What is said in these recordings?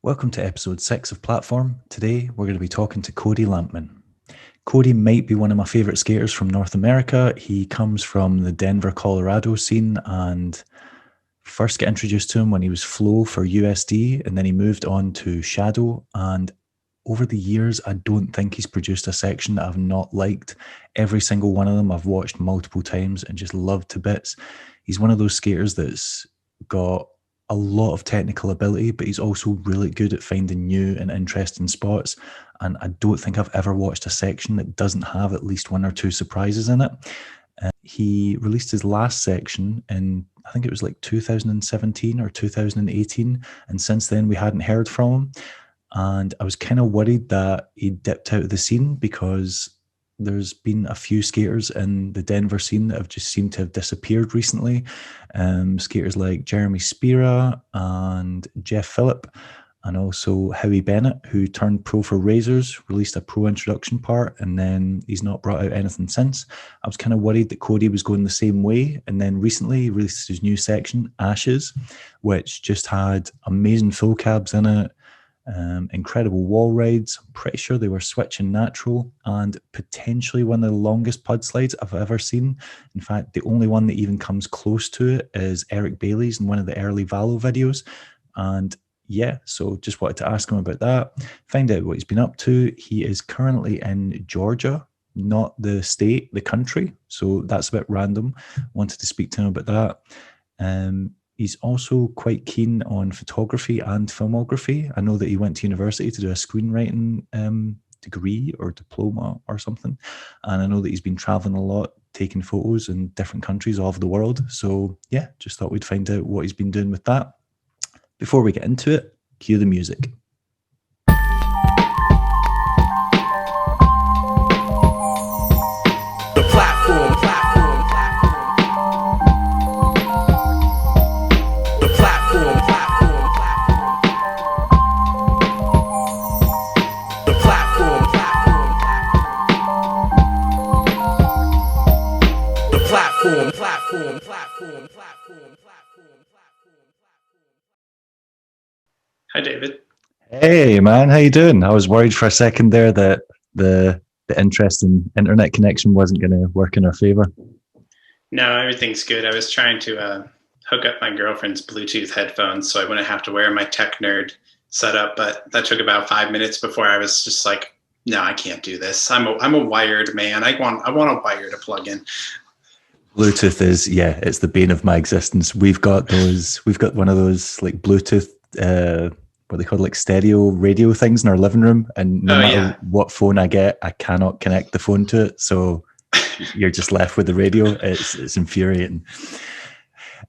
Welcome to episode 6 of Platform. Today we're going to be talking to Cody Lampman. Cody might be one of my favourite skaters from North America. He comes from the Denver, Colorado scene, and first got introduced to him when he was Flow for USD, and then he moved on to Shadow. And over the years, I don't think he's produced a section that I've not liked. Every single one of them I've watched multiple times and just loved to bits. He's one of those skaters that's got a lot of technical ability, but he's also really good at finding new and interesting spots. And I don't think I've ever watched a section that doesn't have at least one or two surprises in it. He released his last section in, I think it was like 2017 or 2018. And since then, we hadn't heard from him. And I was kind of worried that he dipped out of the scene because there's been a few skaters in the Denver scene that have just seemed to have disappeared recently. Skaters like Jeremy Spira and Jeff Phillip, and also Howie Bennett, who turned pro for Razors, released a pro introduction part, and then he's not brought out anything since. I was kind of worried that Cody was going the same way. And then recently he released his new section, Ashes, which just had amazing full cabs in it. Incredible wall rides. I'm pretty sure they were switching natural, and potentially one of the longest pud slides I've ever seen. In fact, the only one that even comes close to it is Eric Bailey's in one of the early Valo videos. And yeah, so just wanted to ask him about that, find out what he's been up to. He is currently in Georgia, not the state, the country. So that's a bit random. Wanted to speak to him about that. He's also quite keen on photography and filmography. I know that he went to university to do a screenwriting degree or diploma or something. And I know that he's been traveling a lot, taking photos in different countries all over the world. So yeah, just thought we'd find out what he's been doing with that. Before we get into it, cue the music. The platform. Hi, David. Hey, man, how you doing? I was worried for a second there that the interesting internet connection wasn't going to work in our favor. No, everything's good. I was trying to hook up my girlfriend's Bluetooth headphones so I wouldn't have to wear my tech nerd setup, but that took about 5 minutes before I was just like, no, I can't do this. I'm a wired man. I want a wire to plug in. Bluetooth is, yeah, it's the bane of my existence. We've got one of those like Bluetooth, what they call like stereo radio things in our living room. And no matter what phone I get, I cannot connect the phone to it. So you're just left with the radio. It's infuriating.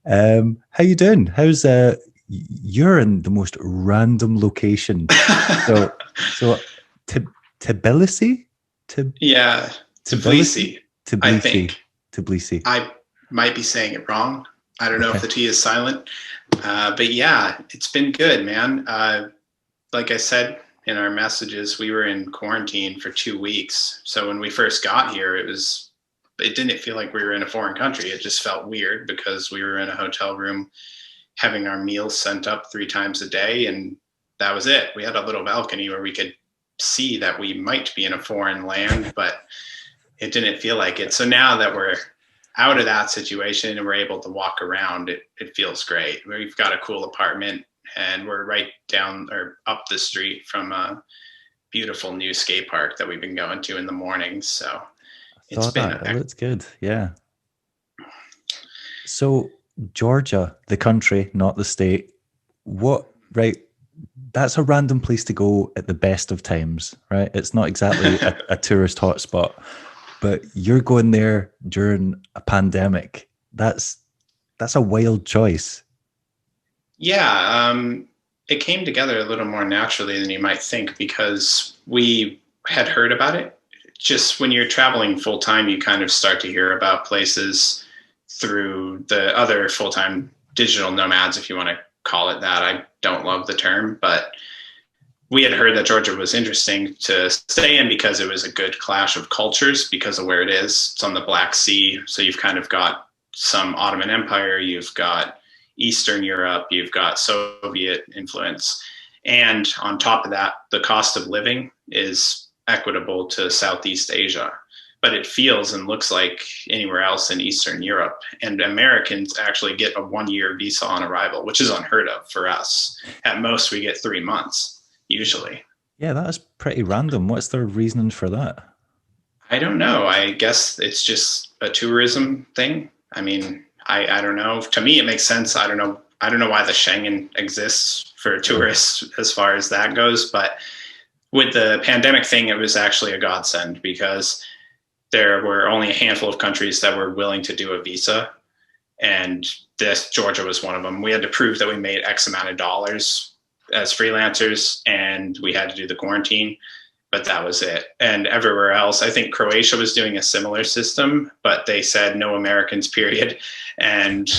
How you doing? How's you're in the most random location. So Tbilisi? Yeah, Tbilisi. I think. Tbilisi. I might be saying it wrong. I don't know if the T is silent. But yeah, it's been good, man. Like I said in our messages, we were in quarantine for 2 weeks. So when we first got here, it didn't feel like we were in a foreign country. It just felt weird because we were in a hotel room having our meals sent up 3 times a day. And that was it. We had a little balcony where we could see that we might be in a foreign land, but it didn't feel like it. So now that we're out of that situation and we're able to walk around, it feels great. We've got a cool apartment and we're right down or up the street from a beautiful new skate park that we've been going to in the mornings. So that's good. Yeah. So Georgia, the country, not the state. That's a random place to go at the best of times, right? It's not exactly a tourist hotspot. But you're going there during a pandemic. That's a wild choice. Yeah, it came together a little more naturally than you might think because we had heard about it. Just when you're traveling full time, you kind of start to hear about places through the other full-time digital nomads, if you want to call it that. I don't love the term, but we had heard that Georgia was interesting to stay in because it was a good clash of cultures because of where it is. It's on the Black Sea. So you've kind of got some Ottoman Empire, you've got Eastern Europe, you've got Soviet influence. And on top of that, the cost of living is equitable to Southeast Asia, but it feels and looks like anywhere else in Eastern Europe. And Americans actually get a 1-year visa on arrival, which is unheard of for us. At most, we get 3 months, usually. Yeah, that is pretty random. What's their reasoning for that? I don't know. I guess it's just a tourism thing. I mean, I don't know. To me, it makes sense. I don't know. I don't know why the Schengen exists for tourists as far as that goes. But with the pandemic thing, it was actually a godsend because there were only a handful of countries that were willing to do a visa. And Georgia was one of them. We had to prove that we made X amount of dollars as freelancers, and we had to do the quarantine, but that was it. And everywhere else, I think Croatia was doing a similar system, but they said no Americans, period. And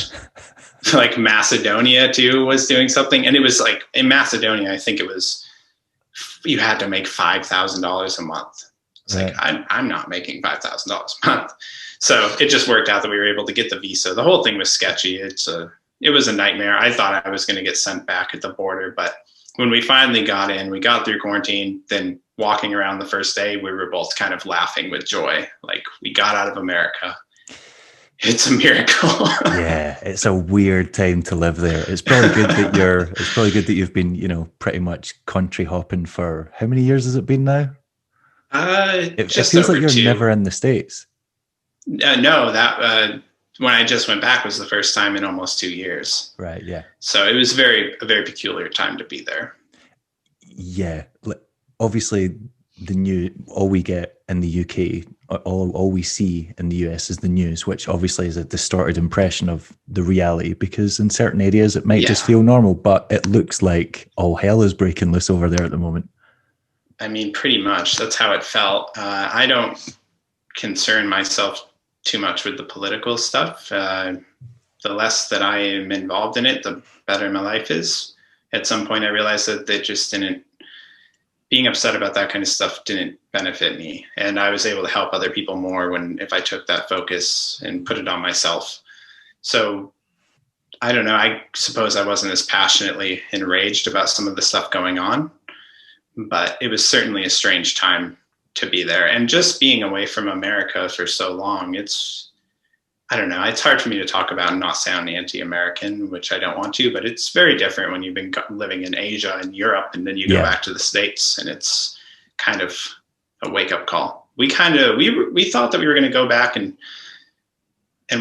like Macedonia too was doing something. And it was like in Macedonia, I think it was, you had to make $5,000 a month. It's right. Like, I'm not making $5,000 a month. So it just worked out that we were able to get the visa. The whole thing was sketchy. It was a nightmare. I thought I was going to get sent back at the border, but when we finally got in, we got through quarantine, then walking around the first day, we were both kind of laughing with joy. Like, we got out of America. It's a miracle. Yeah, it's a weird time to live there. It's probably good that you've been, pretty much country hopping for how many years has it been now? It feels like you're never in the States. No, that when I just went back was the first time in almost 2 years. Right. Yeah. So it was a very peculiar time to be there. Yeah. Obviously, all we get in the UK, all we see in the US is the news, which obviously is a distorted impression of the reality, because in certain areas it might just feel normal, but it looks like all hell is breaking loose over there at the moment. I mean, pretty much that's how it felt. I don't concern myself too much with the political stuff. The less that I am involved in it, the better my life is. At some point, I realized that being upset about that kind of stuff didn't benefit me. And I was able to help other people more if I took that focus and put it on myself. So I don't know. I suppose I wasn't as passionately enraged about some of the stuff going on, but it was certainly a strange time to be there. And just being away from America for so long, I don't know, it's hard for me to talk about and not sound anti-American, which I don't want to, but it's very different when you've been living in Asia and Europe, and then you go back to the States, and it's kind of a wake-up call. We thought that we were going to go back and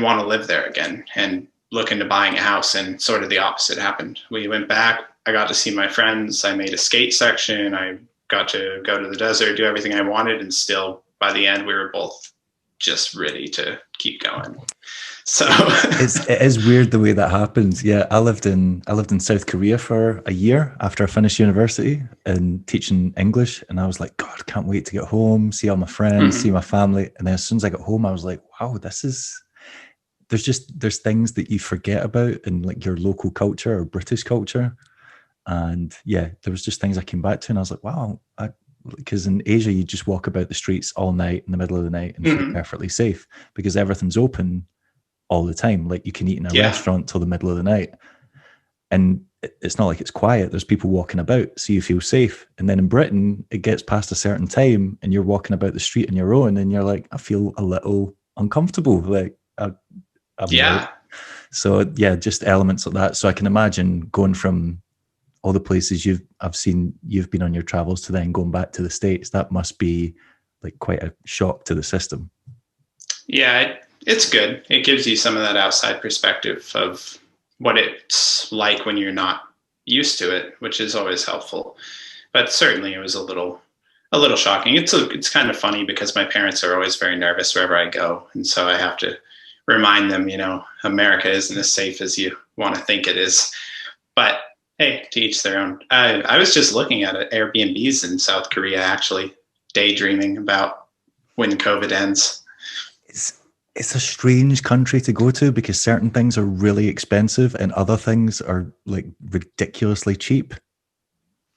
want to live there again and look into buying a house, and sort of the opposite happened. We went back, I got to see my friends, I made a skate section, I got to go to the desert, do everything I wanted, and still by the end we were both just ready to keep going. So it is weird the way that happens. Yeah, I lived in South Korea for a year after I finished university and teaching English, and I was like, God, can't wait to get home, see all my friends, see my family. And then as soon as I got home, I was like, wow, there's things that you forget about in like your local culture or British culture. And yeah, there was just things I came back to, and I was like, wow, because in Asia, you just walk about the streets all night in the middle of the night and feel perfectly safe because everything's open all the time. Like you can eat in a restaurant till the middle of the night, and it's not like it's quiet. There's people walking about, so you feel safe. And then in Britain, it gets past a certain time and you're walking about the street on your own, and you're like, I feel a little uncomfortable. Like, So yeah, just elements like that. So I can imagine going from all the places you've been on your travels to then going back to the States. That must be like quite a shock to the system. Yeah, it's good. It gives you some of that outside perspective of what it's like when you're not used to it, which is always helpful. But certainly it was a little shocking. It's kind of funny because my parents are always very nervous wherever I go. And so I have to remind them, America isn't as safe as you want to think it is. But hey, to each their own. I was just looking at Airbnbs in South Korea, actually, daydreaming about when COVID ends. It's a strange country to go to because certain things are really expensive and other things are like ridiculously cheap.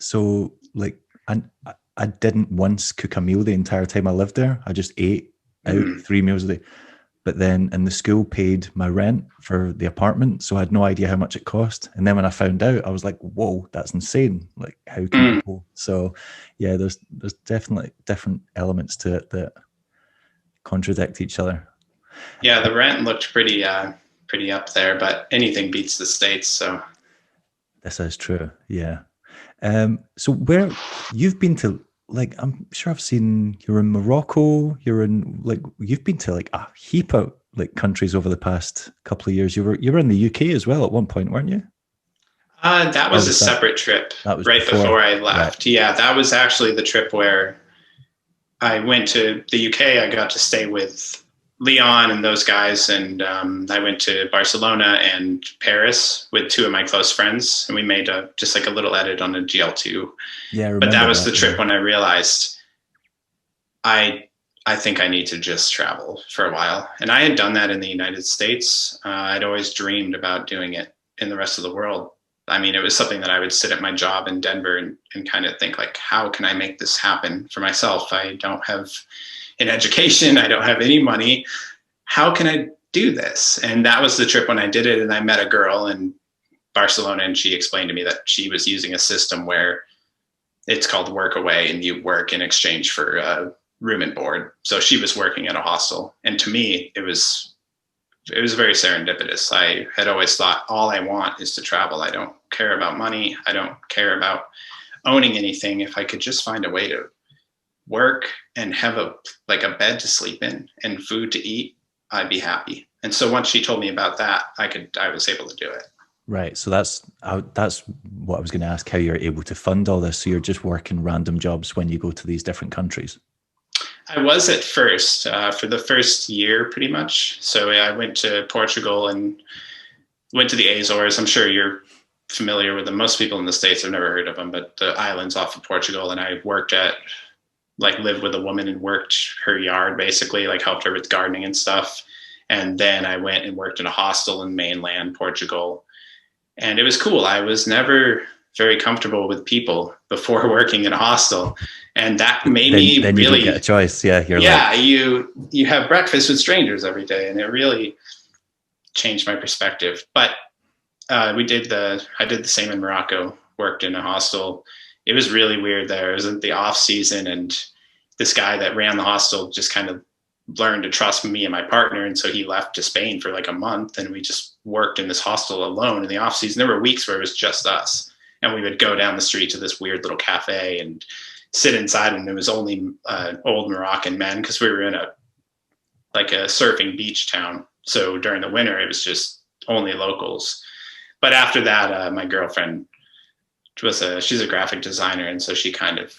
So like, I didn't once cook a meal the entire time I lived there. I just ate out 3 meals a day. but then and the school paid my rent for the apartment, so I had no idea how much it cost. And then when I found out, I was like, whoa, that's insane. Like, how can Mm. people? So yeah, there's definitely different elements to it that contradict each other. Yeah, the rent looked pretty up there, but anything beats the States. So This is true. Yeah. So where you've been to, like, I'm sure I've seen you're in Morocco, you're in, like, you've been to like a heap of like countries over the past couple of years. You were in the UK as well at one point, weren't you? that Or was a was that separate trip that was right before? before I Right. left. Yeah, that was actually the trip where I went to the UK. I got to stay with Leon and those guys, and I went to Barcelona and Paris with two of my close friends, and we made just like a little edit on a GL2. Yeah, I But that remember was the that. trip Yeah. when I realized I I think I need to just travel for a while, and I had done that in the United States. I'd always dreamed about doing it in the rest of the world. I mean, it was something that I would sit at my job in Denver and kind of think like, how can I make this happen for myself? I don't have an education. I don't have any money. How can I do this? And that was the trip when I did it. And I met a girl in Barcelona, and she explained to me that she was using a system where it's called work away, and you work in exchange for room and board. So she was working at a hostel. And to me, it was very serendipitous. I had always thought all I want is to travel. I don't care about money. I don't care about owning anything. If I could just find a way to work and have a bed to sleep in and food to eat, I'd be happy. And so once she told me about that, I was able to do it. Right. So that's what I was going to ask, how you're able to fund all this. So you're just working random jobs when you go to these different countries. I was at first for the first year, pretty much. So I went to Portugal and went to the Azores. I'm sure you're familiar with them. Most people in the States have never heard of them, but the islands off of Portugal. And I lived with a woman and worked her yard, basically, like helped her with gardening and stuff. And then I went and worked in a hostel in mainland Portugal. And it was cool. I was never very comfortable with people before working in a hostel. And that made me Then you really don't get a choice. Yeah. you have breakfast with strangers every day, and it really changed my perspective. But I did the same in Morocco. Worked in a hostel. It was really weird there. It was in the off season, and this guy that ran the hostel just kind of learned to trust me and my partner, and so he left to Spain for like a month, and we just worked in this hostel alone in the off season. There were weeks where it was just us, and we would go down the street to this weird little cafe and sit inside, and it was only old Moroccan men, because we were in a surfing beach town. So during the winter, it was just only locals. But after that, my girlfriend she's a graphic designer, and so she kind of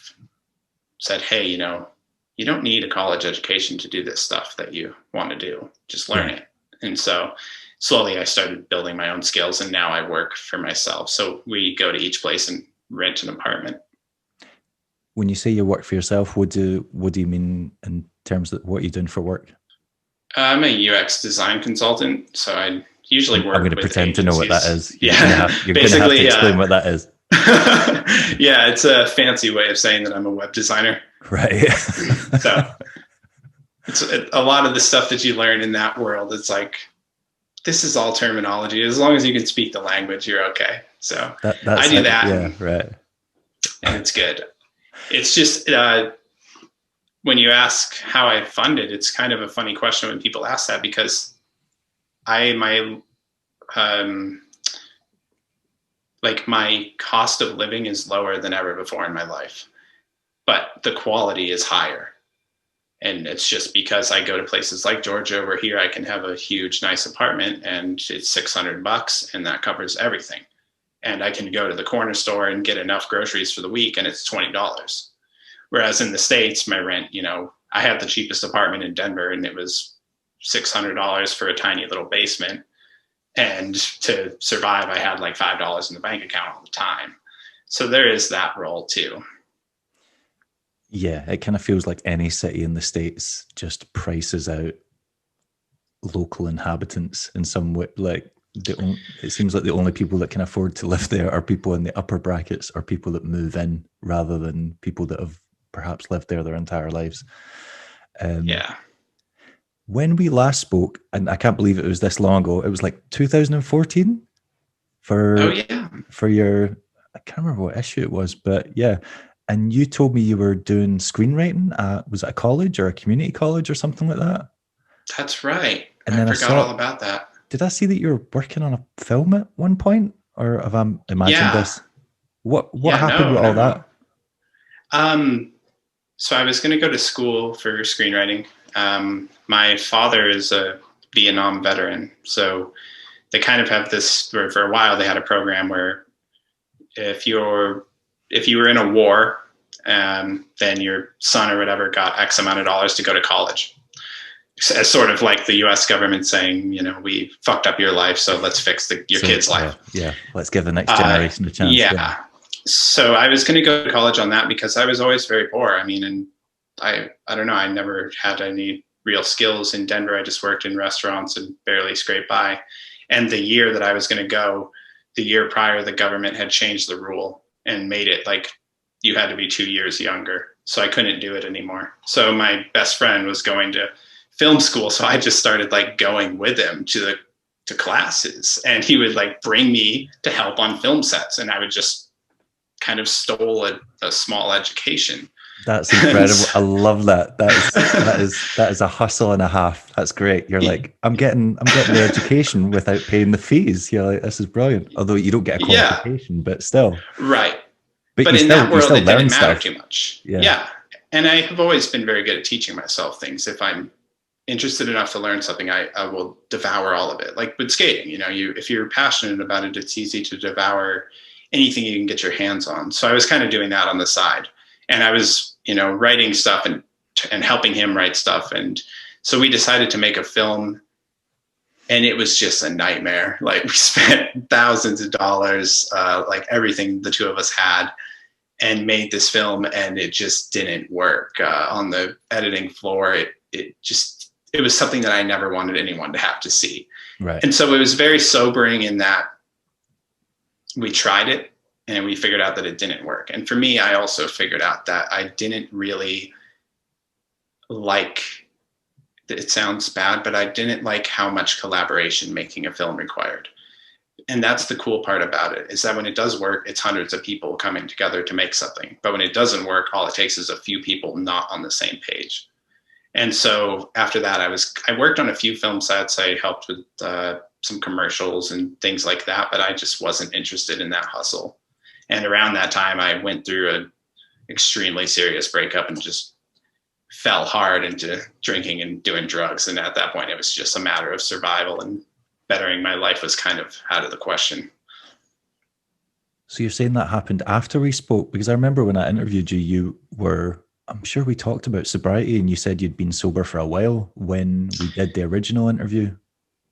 said, "Hey, you don't need a college education to do this stuff that you want to do. Just learn it." And so slowly I started building my own skills, and now I work for myself. So we go to each place and rent an apartment. When you say you work for yourself, what do you mean in terms of what you're doing for work? I'm a UX design consultant, so I usually work. I'm going to with pretend agencies. to know what that is. Yeah, you're going to have to explain what that is. Yeah, it's a fancy way of saying that I'm a web designer. Right. So a lot of the stuff that you learn in that world, it's like, this is all terminology. As long as you can speak the language, you're okay. So I do that. Yeah, right. And it's good. It's just when you ask how I fund it, it's kind of a funny question when people ask that, because my cost of living is lower than ever before in my life, but the quality is higher. And it's just because I go to places like Georgia. Over here, I can have a huge, nice apartment, and it's $600, and that covers everything. And I can go to the corner store and get enough groceries for the week, and it's $20. Whereas in the States, my rent, I had the cheapest apartment in Denver, and it was $600 for a tiny little basement. And to survive, I had like $5 in the bank account all the time. So there is that role too. Yeah, it kind of feels like any city in the States just prices out local inhabitants in some way. Like it seems like the only people that can afford to live there are people in the upper brackets, or people that move in, rather than people that have perhaps lived there their entire lives. Yeah. when we last spoke, and I can't believe it was this long ago, it was like 2014 Oh for yeah, your, I can't remember what issue it was, but yeah. And you told me you were doing screenwriting at, was it a college or a community college or something like that? that's right. And I then I forgot all saw, about that. did I see that you were working on a film at one point, or have I imagined Yeah, this? What yeah, happened no, with all no. that? So I was going to go to school for screenwriting. My father is a Vietnam veteran, so they kind of have this. For a while, they had a program where if you were in a war, then your son or whatever got X amount of dollars to go to college. As sort of like the U.S. government saying, we fucked up your life, so let's fix your So kid's life. yeah, let's give the next generation a chance. Yeah. So I was going to go to college on that because I was always very poor. I mean, and I don't know, I never had any real skills in Denver. I just worked in restaurants and barely scraped by. And the year that I was going to go, the year prior, the government had changed the rule and made it like you had to be 2 years younger. So I couldn't do it anymore. So my best friend was going to film school. So I just started like going with him to classes, and he would like bring me to help on film sets. And I would just kind of stole a small education. That's incredible. I love that. That is a hustle and a half. That's great. You're like, I'm getting the education without paying the fees. You're like, this is brilliant. Although you don't get a Yeah, qualification, but still. right. But But in that you world, still it learn didn't matter stuff. too much. Yeah. Yeah. And I have always been very good at teaching myself things. If I'm interested enough to learn something, I will devour all of it. Like with skating, if you're passionate about it, it's easy to devour anything you can get your hands on. So I was kind of doing that on the side, and I was, writing stuff and helping him write stuff. And so we decided to make a film, and it was just a nightmare. Like we spent thousands of dollars, like everything the two of us had, and made this film, and it just didn't work on the editing floor. It was something that I never wanted anyone to have to see. Right. And so it was very sobering in that we tried it and we figured out that it didn't work. And for me, I also figured out that I didn't really like, it sounds bad, but I didn't like how much collaboration making a film required. And that's the cool part about it, is that when it does work, it's hundreds of people coming together to make something. But when it doesn't work, all it takes is a few people not on the same page. And so after that, I worked on a few film sets. I helped with some commercials and things like that, but I just wasn't interested in that hustle. And around that time, I went through an extremely serious breakup and just fell hard into drinking and doing drugs. And at that point, it was just a matter of survival, and bettering my life was kind of out of the question. So you're saying that happened after we spoke? Because I remember when I interviewed you, you were, I'm sure we talked about sobriety, and you said you'd been sober for a while when we did the original interview.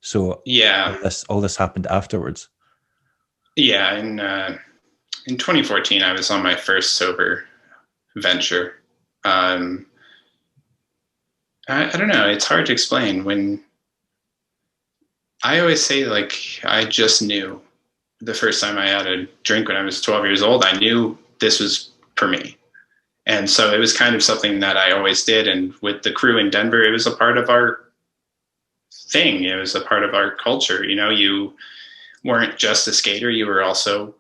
So yeah, all this happened afterwards. Yeah, in 2014, I was on my first sober venture. I don't know. It's hard to explain. When I always say, like, I just knew the first time I had a drink when I was 12 years old, I knew this was for me. And so it was kind of something that I always did. And with the crew in Denver, it was a part of our thing. It was a part of our culture. You weren't just a skater, you were also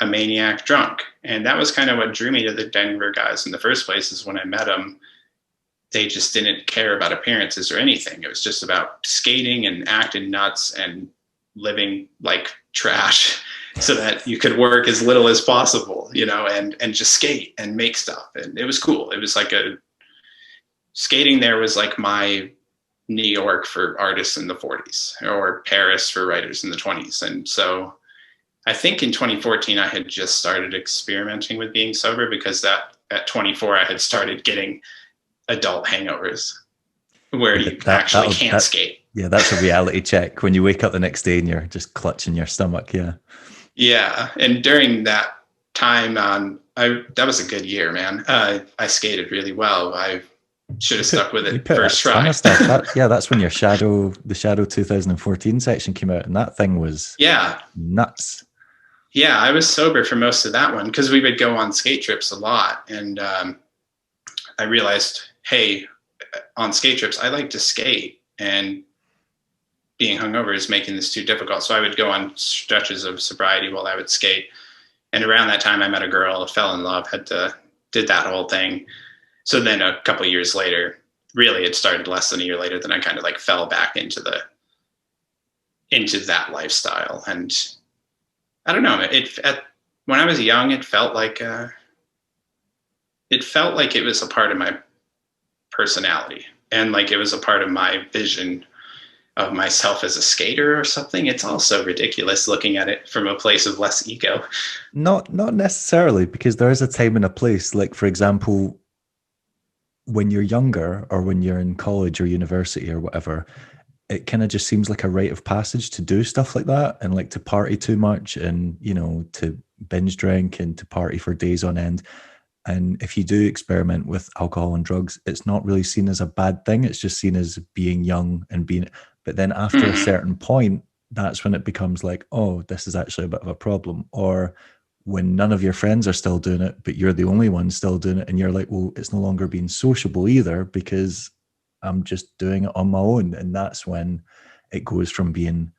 a maniac drunk. And that was kind of what drew me to the Denver guys in the first place, is when I met them, they just didn't care about appearances or anything. It was just about skating and acting nuts and living like trash so that you could work as little as possible, and just skate and make stuff. And it was cool. It was like skating there was like my New York for artists in the 40s, or Paris for writers in the 20s. And so I think in 2014, I had just started experimenting with being sober, because at 24, I had started getting adult hangovers where you actually can't skate. Yeah, that's a reality check when you wake up the next day and you're just clutching your stomach. Yeah. Yeah. And during that time, that was a good year, man. I skated really well. I should have stuck with it first try. That's when the Shadow 2014 section came out, and that thing was nuts. Yeah, I was sober for most of that one, because we would go on skate trips a lot. And I realized, hey, on skate trips, I like to skate, and being hungover is making this too difficult. So I would go on stretches of sobriety while I would skate. And around that time, I met a girl, fell in love, did that whole thing. So then a couple of years later, really it started less than a year later, then I kind of like fell back into that lifestyle. And I don't know, when I was young, it felt like it was a part of my personality, and like it was a part of my vision of myself as a skater or something. It's all so ridiculous looking at it from a place of less ego. Not necessarily, because there is a time and a place. Like, for example, when you're younger or when you're in college or university or whatever, it kind of just seems like a rite of passage to do stuff like that, and like to party too much, and, you know, to binge drink and to party for days on end. And if you do experiment with alcohol and drugs, it's not really seen as a bad thing. It's just seen as being young and being, but then after a certain point, that's when it becomes like, oh, this is actually a bit of a problem. Or when none of your friends are still doing it, but you're the only one still doing it. And you're like, well, it's no longer being sociable either, because I'm just doing it on my own. And that's when it goes from being,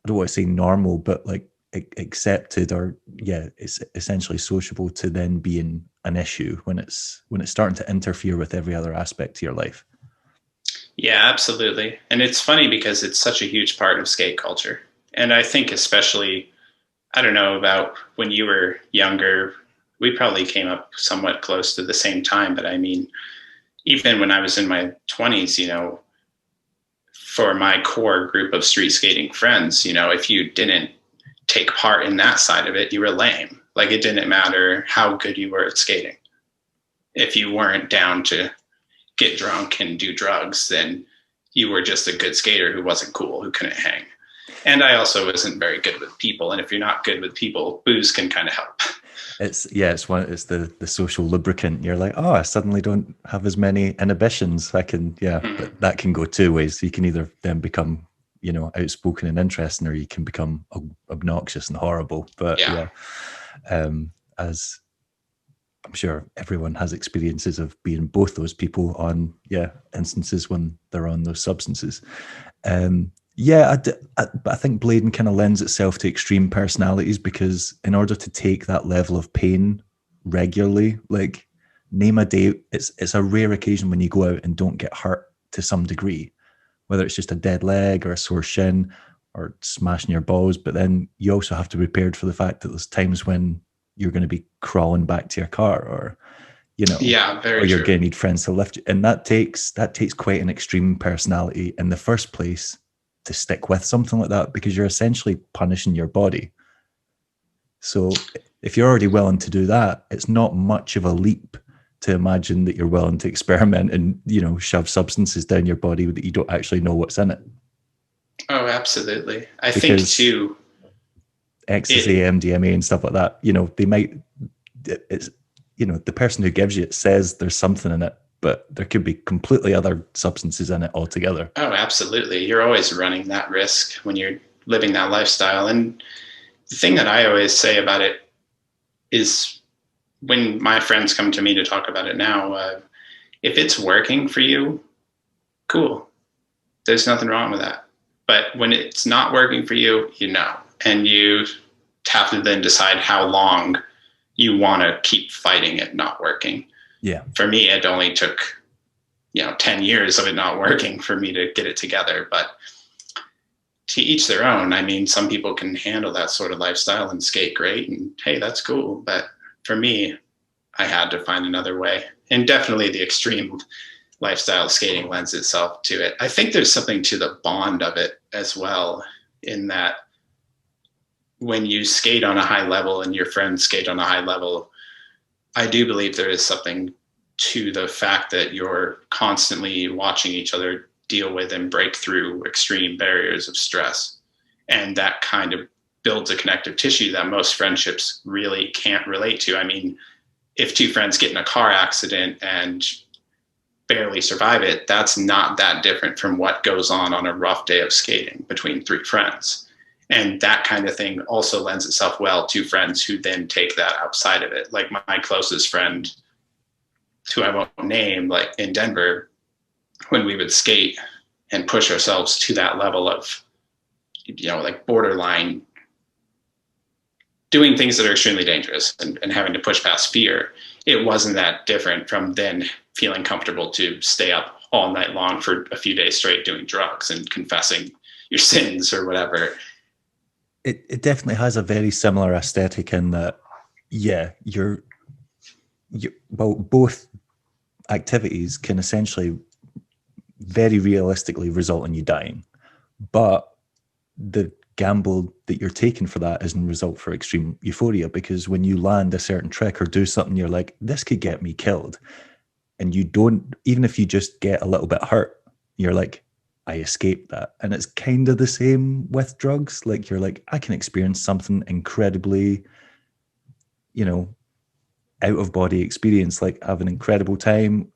I don't want to say normal, but like accepted, or it's essentially sociable, to then being an issue when it's starting to interfere with every other aspect of your life. Yeah, absolutely. And it's funny because it's such a huge part of skate culture. And I think especially, I don't know about when you were younger, we probably came up somewhat close to the same time, but I mean, even when I was in my 20s, you know, for my core group of street skating friends, you know, if you didn't take part in that side of it, you were lame. Like, it didn't matter how good you were at skating. If you weren't down to get drunk and do drugs, then you were just a good skater who wasn't cool, who couldn't hang. And I also wasn't very good with people. And if you're not good with people, booze can kind of help. It's the social lubricant. You're like, oh, I suddenly don't have as many inhibitions. I can, but that can go two ways. You can either then become, you know, outspoken and interesting, or you can become obnoxious and horrible. But as I'm sure everyone has experiences of being both those people on, instances when they're on those substances. But I think blading kind of lends itself to extreme personalities, because in order to take that level of pain regularly, like, name a day, it's a rare occasion when you go out and don't get hurt to some degree, whether it's just a dead leg or a sore shin or smashing your balls. But then you also have to be prepared for the fact that there's times when you're going to be crawling back to your car, or, you know, or you're going to need friends to lift you. And that takes quite an extreme personality in the first place to stick with something like that, because you're essentially punishing your body. So if you're already willing to do that, it's not much of a leap to imagine that you're willing to experiment and, you know, shove substances down your body that you don't actually know what's in it. Oh, absolutely. I think too, ecstasy, MDMA and stuff like that, you know, it's, you know, the person who gives you it says there's something in it, but there could be completely other substances in it altogether. Oh, absolutely. You're always running that risk when you're living that lifestyle. And the thing that I always say about it is, when my friends come to me to talk about it now, if it's working for you, cool. There's nothing wrong with that. But when it's not working for you, you know, and you have to then decide how long you want to keep fighting it not working. Yeah. For me, it only took, 10 years of it not working for me to get it together. But to each their own. I mean, some people can handle that sort of lifestyle and skate great, and hey, that's cool. But for me, I had to find another way. And definitely the extreme lifestyle skating lends itself to it. I think there's something to the bond of it as well, in that when you skate on a high level and your friends skate on a high level, I do believe there is something to the fact that you're constantly watching each other deal with and break through extreme barriers of stress. And that kind of builds a connective tissue that most friendships really can't relate to. I mean, if two friends get in a car accident and barely survive it, that's not that different from what goes on a rough day of skating between three friends. And that kind of thing also lends itself well to friends who then take that outside of it. Like my closest friend, who I won't name, like in Denver, when we would skate and push ourselves to that level of, like borderline doing things that are extremely dangerous and having to push past fear. It wasn't that different from then feeling comfortable to stay up all night long for a few days straight doing drugs and confessing your sins or whatever. It definitely has a very similar aesthetic in that, well, both activities can essentially very realistically result in you dying, but the gamble that you're taking for that isn't result for extreme euphoria, because when you land a certain trick or do something, you're like, this could get me killed. And you don't, even if you just get a little bit hurt, you're like, I escaped that. And it's kind of the same with drugs. Like, you're like, I can experience something incredibly, out of body experience, like have an incredible time,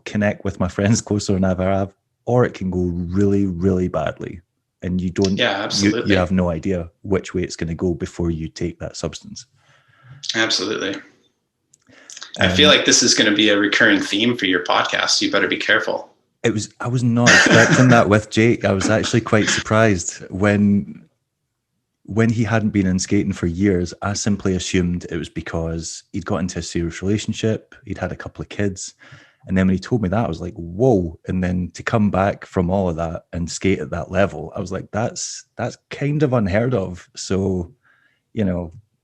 connect with my friends closer than I ever have, or it can go really, really badly. And you don't, absolutely. You have no idea which way it's going to go before you take that substance. Absolutely. I feel like this is going to be a recurring theme for your podcast. You better be careful. I was not expecting that with Jake. I was actually quite surprised when he hadn't been in skating for years. I simply assumed it was because he'd got into a serious relationship. He'd had a couple of kids. And then when he told me that, I was like, whoa. And then to come back from all of that and skate at that level, I was like, that's kind of unheard of. So,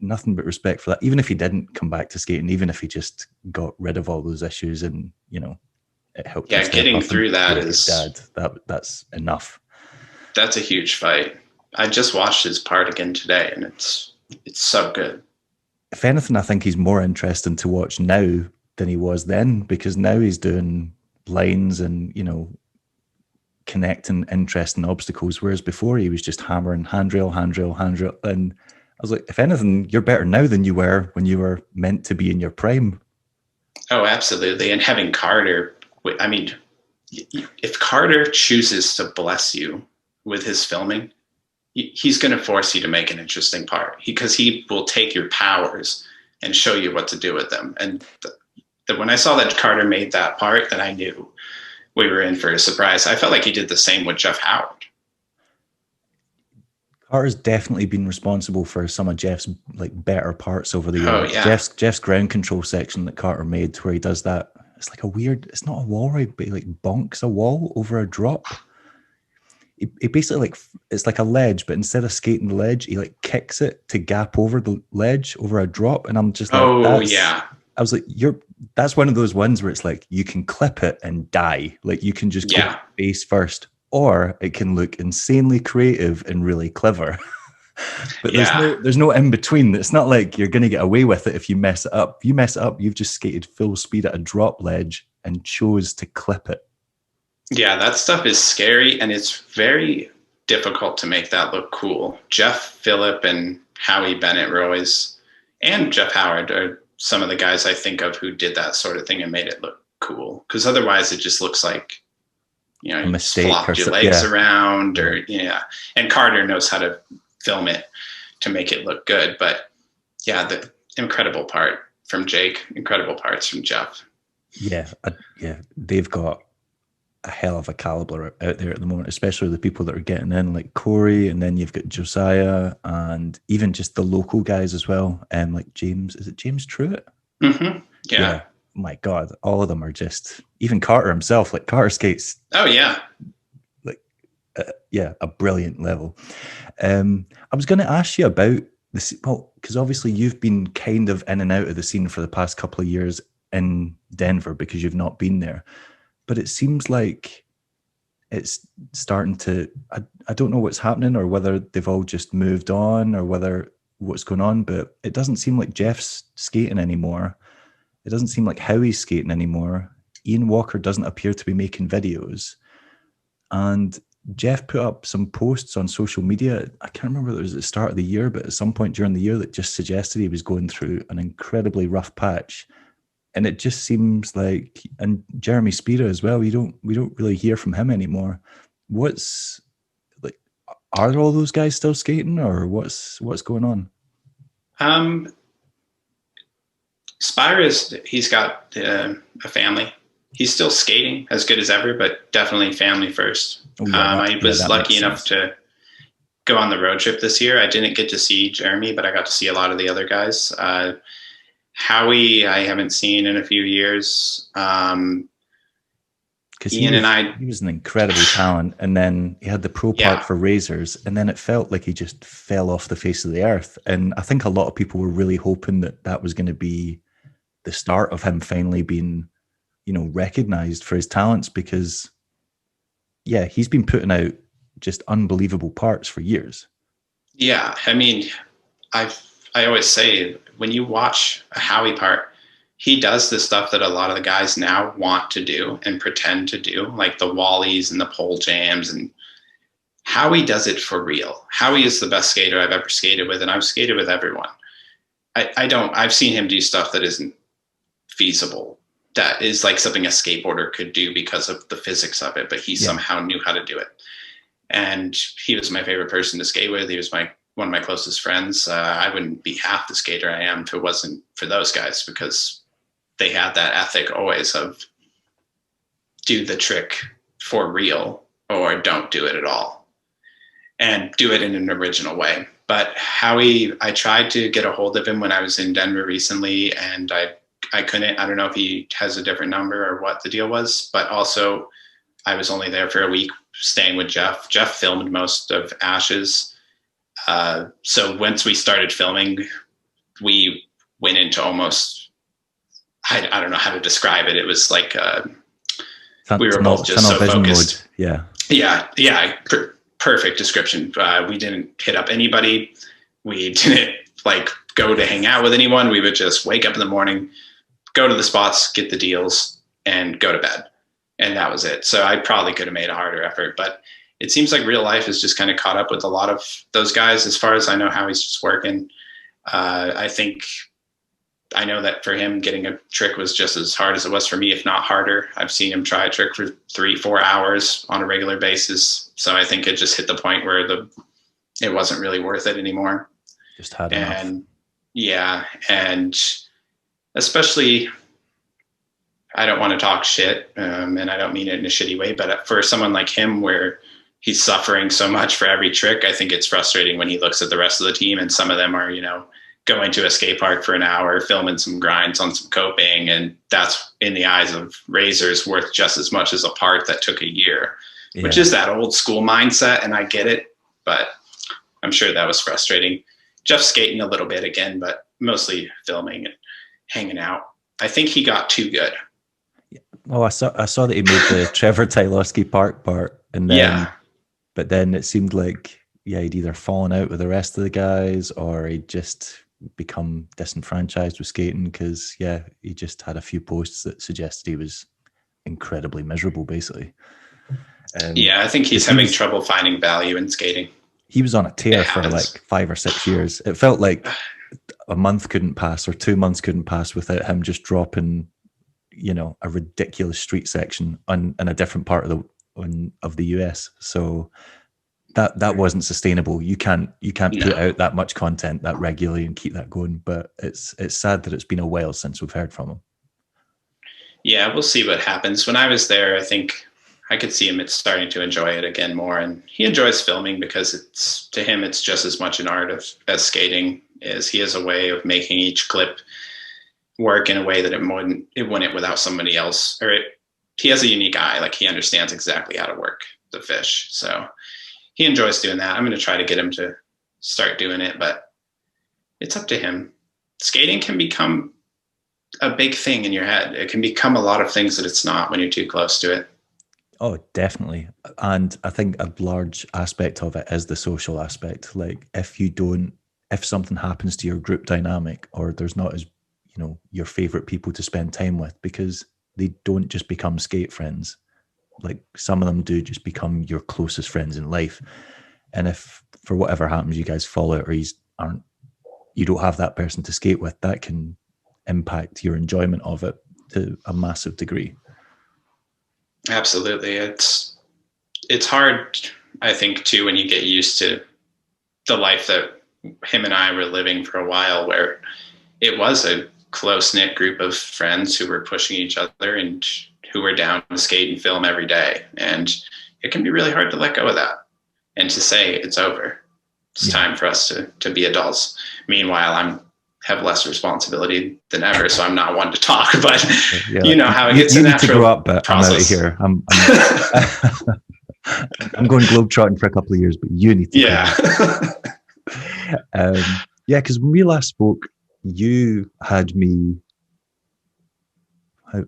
nothing but respect for that. Even if he didn't come back to skating, even if he just got rid of all those issues and, it helped. Yeah, getting through that is that's enough. That's a huge fight. I just watched his part again today, and it's so good. If anything, I think he's more interesting to watch now than he was then, because now he's doing lines and, connecting interesting obstacles, whereas before he was just hammering handrail. And I was like, if anything, you're better now than you were when you were meant to be in your prime. Oh, absolutely. And having Carter, I mean, if Carter chooses to bless you with his filming, he's going to force you to make an interesting part, because he will take your powers and show you what to do with them. And when I saw that Carter made that part, then I knew we were in for a surprise. I felt like he did the same with Jeff Howard. Carter's definitely been responsible for some of Jeff's better parts over the years. Oh, yeah. Jeff's ground control section that Carter made, where he does that. It's like it's not a wall ride, but he bonks a wall over a drop. He basically it's like a ledge, but instead of skating the ledge, he kicks it to gap over the ledge over a drop. And I'm just like, I was like, that's one of those ones where it's like, you can clip it and die. Like, you can just go face first, or it can look insanely creative and really clever. But there's no in between. It's not like you're going to get away with it if you mess it up. If you mess it up, you've just skated full speed at a drop ledge and chose to clip it. Yeah, that stuff is scary, and it's very difficult to make that look cool. Jeff Phillip and Howie Bennett were always, and Jeff Howard are some of the guys I think of who did that sort of thing and made it look cool. Because otherwise it just looks like, a mistake, you flopped your legs around, or And Carter knows how to film it to make it look good. But yeah, the incredible part from Jake, incredible parts from Jeff. Yeah, they've got a hell of a caliber out there at the moment, especially the people that are getting in, like Corey, and then you've got Josiah, and even just the local guys as well. Like James, is it James Truitt? Mm-hmm. Yeah. My God, all of them are just, even Carter himself, Carter skates. Oh yeah. A brilliant level. I was going to ask you about this, because obviously you've been kind of in and out of the scene for the past couple of years in Denver because you've not been there. But it seems like it's starting to, I don't know what's happening, or whether they've all just moved on, or what's going on, but it doesn't seem like Jeff's skating anymore. It doesn't seem like Howie's skating anymore. Ian Walker doesn't appear to be making videos. And Jeff put up some posts on social media. I can't remember whether it was at the start of the year, but at some point during the year, that just suggested he was going through an incredibly rough patch. And it just seems like, and Jeremy Spira as well, we don't really hear from him anymore. What's are all those guys still skating, or what's going on? Spira he's got a family. he's still skating as good as ever, but definitely family first. Oh yeah, I was that lucky makes enough sense. to go on the road trip this year. I didn't get to see Jeremy, but I got to see a lot of the other guys. Howie, I haven't seen in a few years. Because Ian and I, he was an incredible talent, and then he had the pro part yeah, for Razors, and then it felt like he just fell off the face of the earth. And I think a lot of people were really hoping that that was going to be the start of him finally being, recognized for his talents, because yeah, he's been putting out just unbelievable parts for years. yeah. I mean, I always say when you watch a Howie part, he does the stuff that a lot of the guys now want to do and pretend to do, like the wallies and the pole jams. And Howie does it for real. Howie is the best skater I've ever skated with, and I've skated with everyone. I've seen him do stuff that isn't feasible. That is like something a skateboarder could do because of the physics of it, but he somehow knew how to do it. And he was my favorite person to skate with. He was one of my closest friends. I wouldn't be half the skater I am if it wasn't for those guys, because they had that ethic always of do the trick for real or don't do it at all, and do it in an original way. But Howie, I tried to get a hold of him when I was in Denver recently, and I couldn't. I don't know if he has a different number or what the deal was, but also I was only there for a week staying with Jeff. Jeff filmed most of Ashes. So once we started filming, we went into almost, I don't know how to describe it. It was like we were both just so focused. Mode. Yeah. Perfect description. We didn't hit up anybody. We didn't go to hang out with anyone. We would just wake up in the morning, go to the spots, get the deals, and go to bed. And that was it. So I probably could have made a harder effort, but it seems like real life has just kind of caught up with a lot of those guys. As far as I know, how he's just working. I know that for him, getting a trick was just as hard as it was for me, if not harder. I've seen him try a trick for 3-4 hours on a regular basis. So I think it just hit the point where it wasn't really worth it anymore. Just had enough. And yeah, and especially, I don't want to talk shit, and I don't mean it in a shitty way, but for someone like him where he's suffering so much for every trick, I think it's frustrating when he looks at the rest of the team, and some of them are, going to a skate park for an hour, filming some grinds on some coping, and that's, in the eyes of Razors, worth just as much as a part that took a year, which is that old school mindset, and I get it, but I'm sure that was frustrating. Jeff's skating a little bit again, but mostly filming and hanging out. I think he got too good. Well, I saw that he made the Trevor Tylowski part, and then, but then it seemed like he'd either fallen out with the rest of the guys, or he'd just become disenfranchised with skating, because he just had a few posts that suggested he was incredibly miserable, basically. I think he's having trouble finding value in skating. He was on a tear for like 5 or 6 years. It felt like a month couldn't pass, or 2 months couldn't pass without him just dropping, a ridiculous street section in a different part of the US. So that wasn't sustainable. You can't put out that much content that regularly and keep that going. But it's sad that it's been a while since we've heard from him. Yeah, we'll see what happens. When I was there, I think I could see him starting to enjoy it again more, and he enjoys filming because to him it's just as much an art as skating is. He has a way of making each clip work in a way that it wouldn't without somebody else. He has a unique eye. Like, he understands exactly how to work the fish. So he enjoys doing that. I'm going to try to get him to start doing it, but it's up to him. Skating can become a big thing in your head. It can become a lot of things that it's not when you're too close to it. Oh, definitely. And I think a large aspect of it is the social aspect. Like, if something happens to your group dynamic, or there's not as, your favorite people to spend time with, because they don't just become skate friends. Like, some of them do just become your closest friends in life. And if for whatever happens, you guys fall out, or you don't have that person to skate with, that can impact your enjoyment of it to a massive degree. Absolutely. It's hard, I think, too, when you get used to the life that him and I were living for a while, where it was a close-knit group of friends who were pushing each other and who are down to skate and film every day. And it can be really hard to let go of that and to say it's over. It's time for us to be adults. Meanwhile, I have less responsibility than ever, so I'm not one to talk, but you know how it gets a natural to grow up, but process. I'm out of here. I'm going globetrotting for a couple of years, but you need to grow up. Because when we last spoke, you had me,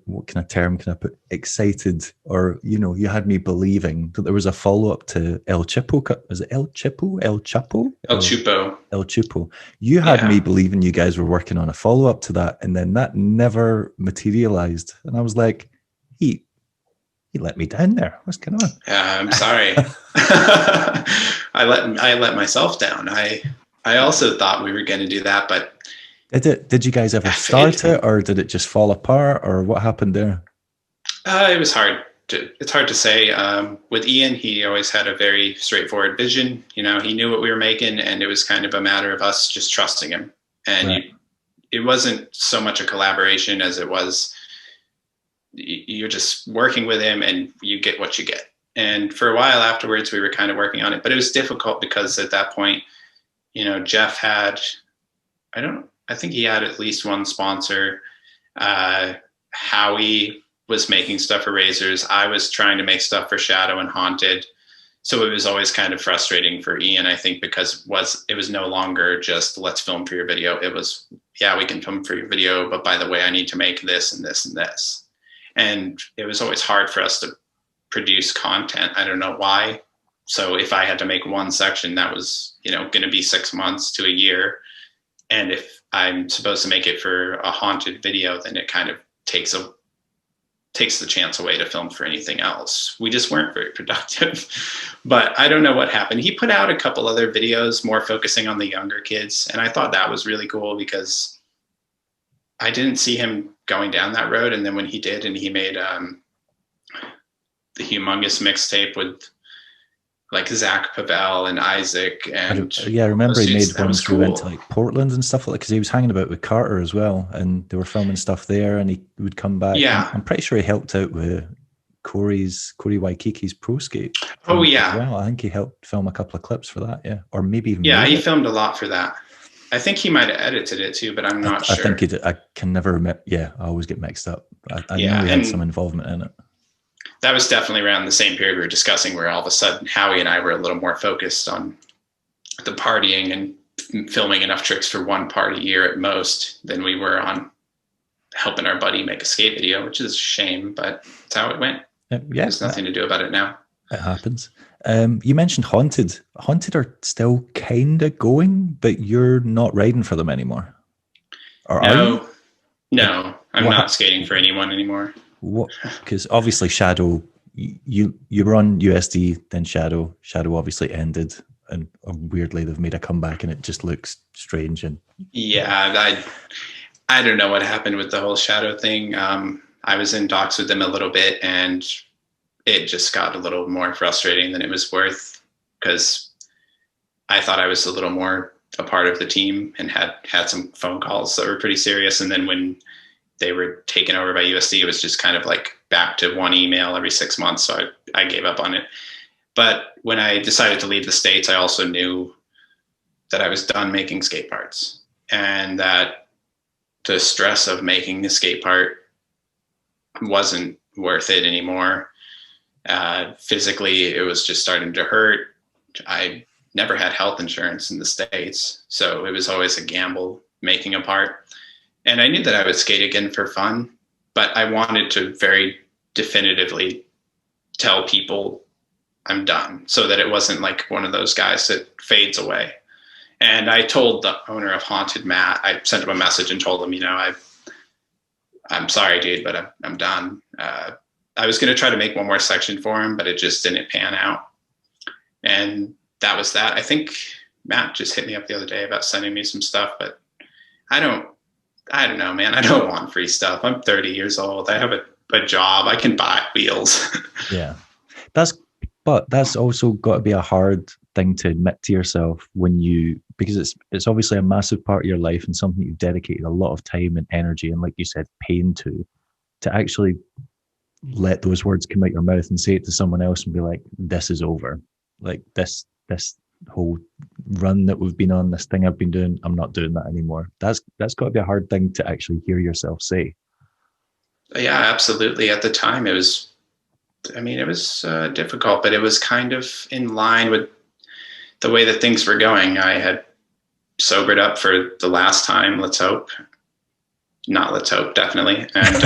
what kind of term can I put, excited, or, you know, you had me believing that there was a follow-up to El Chipo. Was it El Chipo? El Chapo? El Chupo. El Chupo. You had me believing you guys were working on a follow-up to that, and then that never materialized. And I was like, he let me down there. What's going on? I'm sorry. I let myself down. I also thought we were going to do that, but did you guys ever start it, or did it just fall apart, or what happened there? It was hard. It's hard to say. With Ian, he always had a very straightforward vision. You know, he knew what we were making, and it was kind of a matter of us just trusting him. And it wasn't so much a collaboration as it was you're just working with him and you get what you get. And for a while afterwards, we were kind of working on it, but it was difficult because at that point, you know, Jeff had, I think he had at least one sponsor. Howie was making stuff for Razors. I was trying to make stuff for Shadow and Haunted. So it was always kind of frustrating for Ian, I think, because it was no longer just let's film for your video. It was, we can film for your video, but by the way, I need to make this and this and this. And it was always hard for us to produce content. I don't know why. So if I had to make one section, that was, you know, going to be 6 months to a year. And if I'm supposed to make it for a Haunted video, then it kind of takes the chance away to film for anything else. We just weren't very productive. But I don't know what happened. He put out a couple other videos more focusing on the younger kids. And I thought that was really cool because I didn't see him going down that road. And then when he did, and he made the humongous mixtape with like Zach Pavel and Isaac. And I remember he made ones who went to like Portland and stuff like that, because he was hanging about with Carter as well, and they were filming stuff there, and he would come back. Yeah. I'm pretty sure he helped out with Corey Waikiki's Pro Skate. Oh yeah. Well, I think he helped film a couple of clips for that. Yeah. Or maybe even. Yeah, he filmed a lot for that. I think he might have edited it too, but I'm not sure. I think he did. I can never remember. Yeah, I always get mixed up. I know he had some involvement in it. That was definitely around the same period we were discussing, where all of a sudden Howie and I were a little more focused on the partying and filming enough tricks for one part a year at most than we were on helping our buddy make a skate video, which is a shame, but it's how it went. There's nothing to do about it now. It happens. You mentioned Haunted. Haunted are still kind of going, but you're not riding for them anymore. Or are you? No, I'm not skating for anyone anymore. What? Because obviously Shadow, you were on USD, then Shadow obviously ended, and weirdly they've made a comeback, and it just looks strange. And I don't know what happened with the whole Shadow thing. I was in talks with them a little bit, and it just got a little more frustrating than it was worth, because I thought I was a little more a part of the team and had some phone calls that were pretty serious. And then when they were taken over by USD, it was just kind of like back to one email every 6 months. So I gave up on it. But when I decided to leave the States, I also knew that I was done making skate parts, and that the stress of making the skate part wasn't worth it anymore. Physically, it was just starting to hurt. I never had health insurance in the States, so it was always a gamble making a part. And I knew that I would skate again for fun, but I wanted to very definitively tell people I'm done, so that it wasn't like one of those guys that fades away. And I told the owner of Haunted, Matt, I sent him a message and told him, I'm sorry, dude, but I'm done. I was going to try to make one more section for him, but it just didn't pan out. And that was that. I think Matt just hit me up the other day about sending me some stuff, but I don't know, man. I don't want free stuff. I'm 30 years old. I have a job. I can buy wheels. Yeah. But that's also got to be a hard thing to admit to yourself because it's obviously a massive part of your life and something you've dedicated a lot of time and energy and, like you said, pain to actually let those words come out your mouth and say it to someone else and be like, this is over. Like this whole run that we've been on, this thing I've been doing, I'm not doing that anymore. That's got to be a hard thing to actually hear yourself say. Yeah, absolutely. At the time, it was difficult, but it was kind of in line with the way that things were going. I had sobered up for the last time. Let's hope. Not let's hope, definitely. And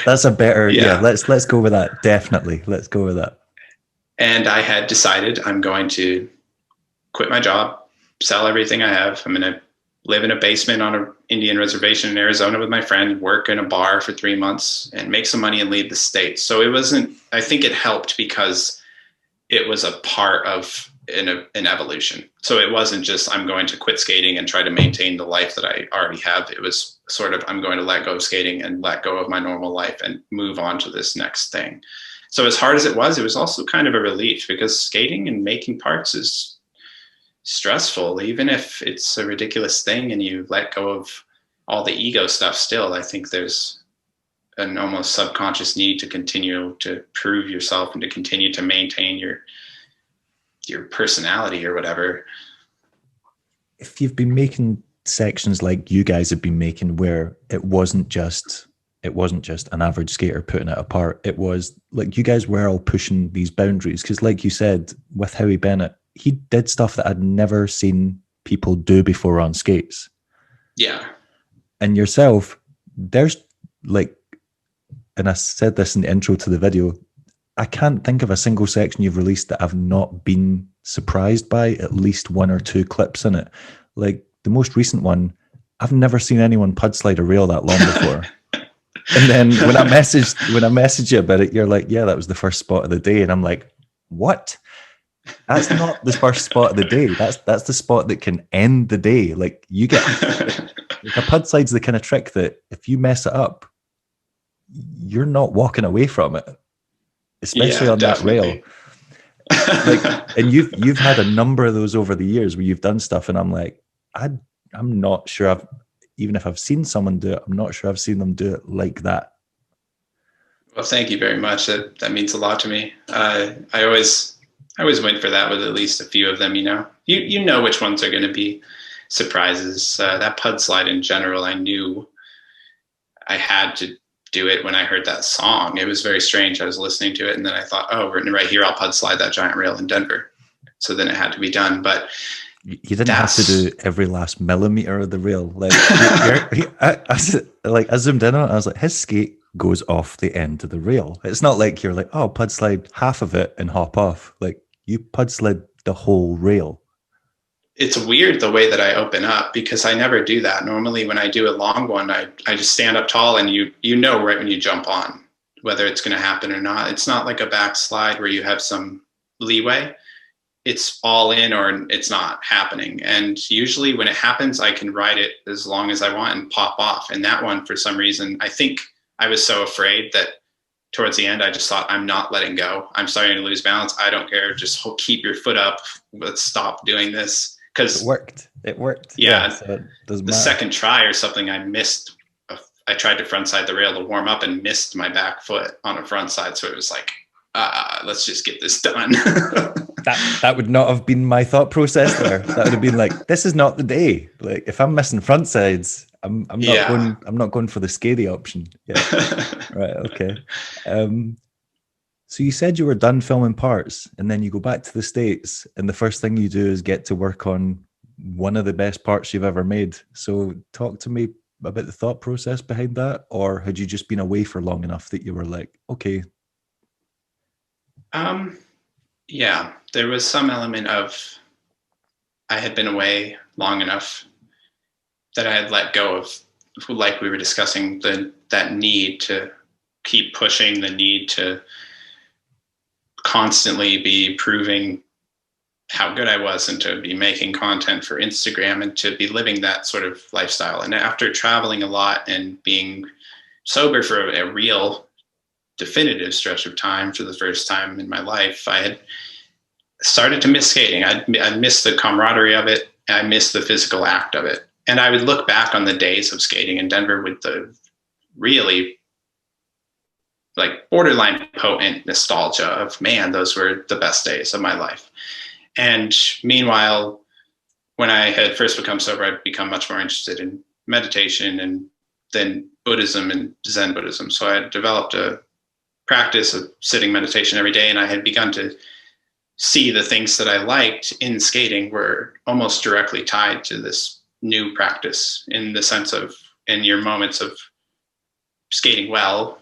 that's a better. Yeah. Let's go with that. Definitely, let's go with that. And I had decided I'm going to quit my job, sell everything I have. I'm going to live in a basement on an Indian reservation in Arizona with my friend, work in a bar for 3 months, and make some money and leave the state. So it wasn't. I think it helped because it was a part of an evolution. So it wasn't just I'm going to quit skating and try to maintain the life that I already have. It was sort of I'm going to let go of skating and let go of my normal life and move on to this next thing. So as hard as it was also kind of a relief because skating and making parts is stressful, even if it's a ridiculous thing and you let go of all the ego stuff. Still, I think there's an almost subconscious need to continue to prove yourself and to continue to maintain your personality or whatever. If you've been making sections like you guys have been making, where it wasn't just an average skater putting it apart, it was like you guys were all pushing these boundaries. Because like you said, with Howie Bennett, he did stuff that I'd never seen people do before on skates. Yeah. And yourself, there's like, and I said this in the intro to the video, I can't think of a single section you've released that I've not been surprised by at least one or two clips in it. Like the most recent one, I've never seen anyone pud slide a rail that long before. And then when I messaged you about it, you're like, yeah, that was the first spot of the day. And I'm like, what? That's not the first spot of the day. That's the spot that can end the day. Like you get like a pud slide's the kind of trick that if you mess it up, you're not walking away from it. Especially on definitely. That rail. Like, and you've had a number of those over the years where you've done stuff, and I'm like, I'm not sure even if I've seen someone do it, I'm not sure I've seen them do it like that. Well, thank you very much. That means a lot to me. I always went for that with at least a few of them. You know which ones are going to be surprises. That pud slide in general, I knew I had to do it when I heard that song. It was very strange. I was listening to it and then I thought, oh, right here, I'll pud slide that giant rail in Denver. So then it had to be done. But you didn't have to do every last millimeter of the rail. Like I zoomed in on it. I was like, his skate goes off the end of the rail. It's not like you're like, oh, pud slide half of it and hop off. Like you pud slid the whole rail. It's weird the way that I open up because I never do that. Normally when I do a long one, I just stand up tall and you know right when you jump on whether it's going to happen or not. It's not like a backslide where you have some leeway. It's all in or it's not happening. And usually when it happens, I can ride it as long as I want and pop off. And that one, for some reason, I think I was so afraid that towards the end, I just thought, I'm not letting go. I'm starting to lose balance. I don't care. Just keep your foot up. Let's stop doing this. Because it worked. Yeah. So the second try or something, I missed. I tried to frontside the rail to warm up and missed my back foot on a front side. So it was like, let's just get this done. that would not have been my thought process there. That would have been like, this is not the day. Like if I'm missing front sides, I'm not going for the scary option. Yeah. Right. Okay. So you said you were done filming parts and then you go back to the States and the first thing you do is get to work on one of the best parts you've ever made. So talk to me about the thought process behind that, or had you just been away for long enough that you were like, okay. Yeah, there was some element of I had been away long enough that I had let go of, like we were discussing, that need to keep pushing, the need to constantly be proving how good I was and to be making content for Instagram and to be living that sort of lifestyle. And after traveling a lot and being sober for a real definitive stretch of time for the first time in my life, I had started to miss skating. I missed the camaraderie of it. I missed the physical act of it. And I would look back on the days of skating in Denver with the really like borderline potent nostalgia of, man, those were the best days of my life. And meanwhile, when I had first become sober, I'd become much more interested in meditation and then Buddhism and Zen Buddhism. So I had developed a practice of sitting meditation every day, and I had begun to see the things that I liked in skating were almost directly tied to this new practice, in the sense of, in your moments of skating well,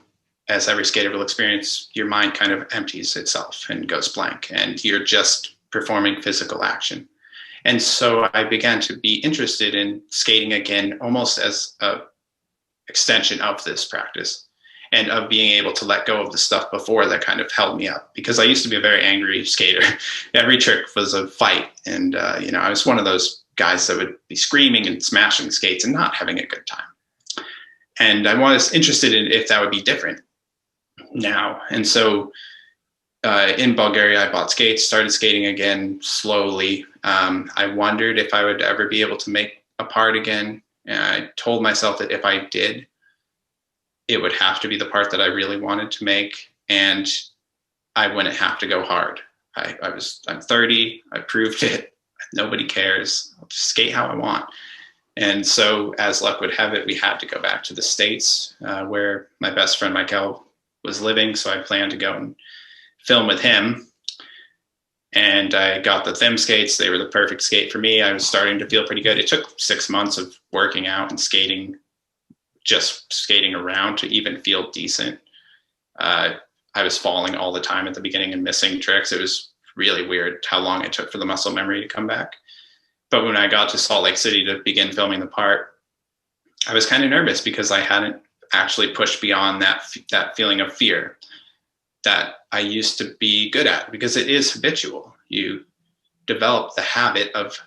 as every skater will experience, your mind kind of empties itself and goes blank, and you're just performing physical action. And so I began to be interested in skating again, almost as a extension of this practice, and of being able to let go of the stuff before that kind of held me up. Because I used to be a very angry skater. Every trick was a fight. And, I was one of those guys that would be screaming and smashing skates and not having a good time. And I was interested in if that would be different now. And so in Bulgaria, I bought skates, started skating again slowly. I wondered if I would ever be able to make a part again. And I told myself that if I did, it would have to be the part that I really wanted to make, and I wouldn't have to go hard. I'm 30. I proved it. Nobody cares. I'll just skate how I want. And so, as luck would have it, we had to go back to the States, where my best friend Michael was living. So I planned to go and film with him. And I got the Thim skates. They were the perfect skate for me. I was starting to feel pretty good. It took 6 months of working out and skating, just skating around, to even feel decent. I was falling all the time at the beginning and missing tricks. It was really weird how long it took for the muscle memory to come back. But when I got to Salt Lake City to begin filming the part, I was kind of nervous because I hadn't actually pushed beyond that feeling of fear that I used to be good at, because it is habitual. You develop the habit of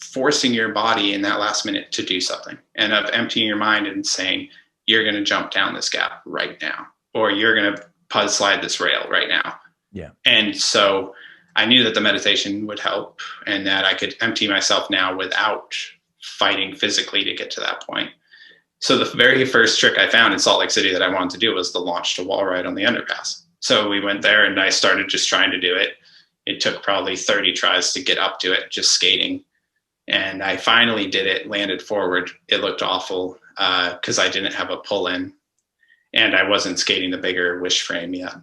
forcing your body in that last minute to do something, and of emptying your mind and saying, you're going to jump down this gap right now, or you're going to pud slide this rail right now. Yeah. And so I knew that the meditation would help, and that I could empty myself now without fighting physically to get to that point. So the very first trick I found in Salt Lake City that I wanted to do was the launch to wall ride on the underpass. So we went there and I started just trying to do it. It took probably 30 tries to get up to it, just skating. And I finally did it, landed forward. It looked awful because I didn't have a pull in, and I wasn't skating the bigger wish frame yet.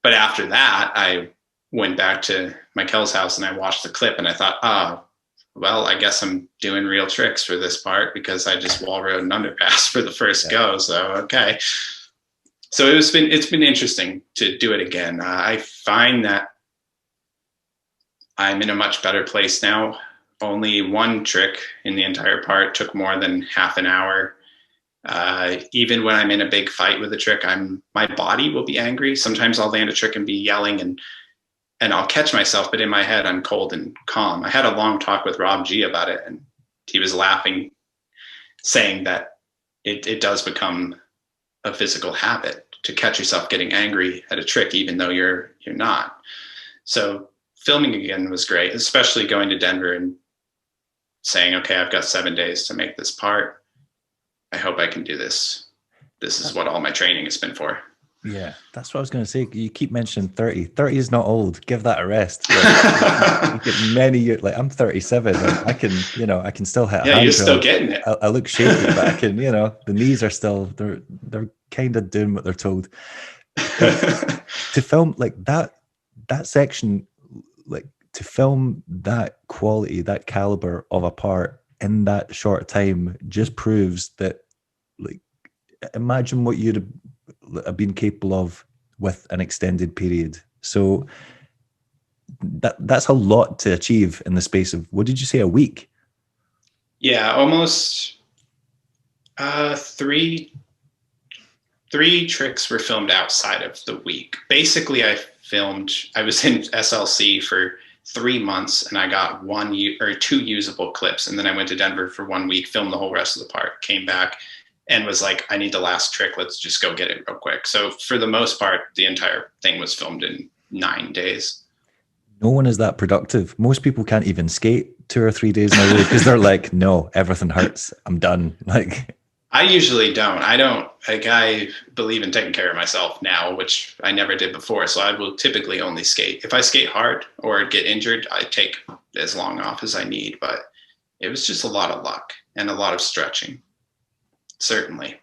But after that, I went back to Michael's house and I watched the clip, and I thought, well, I guess I'm doing real tricks for this part, because I just wall rode an underpass for the first go. So, okay. So it's been interesting to do it again. I find that I'm in a much better place now. Only one trick in the entire part took more than half an hour. Even when I'm in a big fight with a trick, my body will be angry. Sometimes I'll land a trick and be yelling, and I'll catch myself, but in my head, I'm cold and calm. I had a long talk with Rob G about it, and he was laughing, saying that it does become a physical habit to catch yourself getting angry at a trick, even though you're not. So filming again was great, especially going to Denver and saying, okay, I've got 7 days to make this part. I hope I can do this. This is what all my training has been for. Yeah, that's what I was going to say. You keep mentioning 30. 30 is not old. Give that a rest. Like, you get many years. Like, I'm 37. I can still hit. Yeah, you're still getting it. I look shaky, but I can. The knees are still. They're kind of doing what they're told. To film like that section, like to film that quality, that caliber of a part in that short time, just proves that. Like, imagine what you'd have been capable of with an extended period. So that's a lot to achieve in the space of, what did you say, a week? Yeah, almost three tricks were filmed outside of the week. Basically, I was in SLC for 3 months, and I got 2 usable clips. And then I went to Denver for 1 week, filmed the whole rest of the part, came back, and was like, I need the last trick. Let's just go get it real quick. So for the most part, the entire thing was filmed in 9 days. No one is that productive. Most people can't even skate 2 or 3 days in a row because they're like, no, everything hurts. I'm done. Like, I usually don't. I believe in taking care of myself now, which I never did before. So I will typically only skate. If I skate hard or get injured, I take as long off as I need. But it was just a lot of luck and a lot of stretching. Certainly.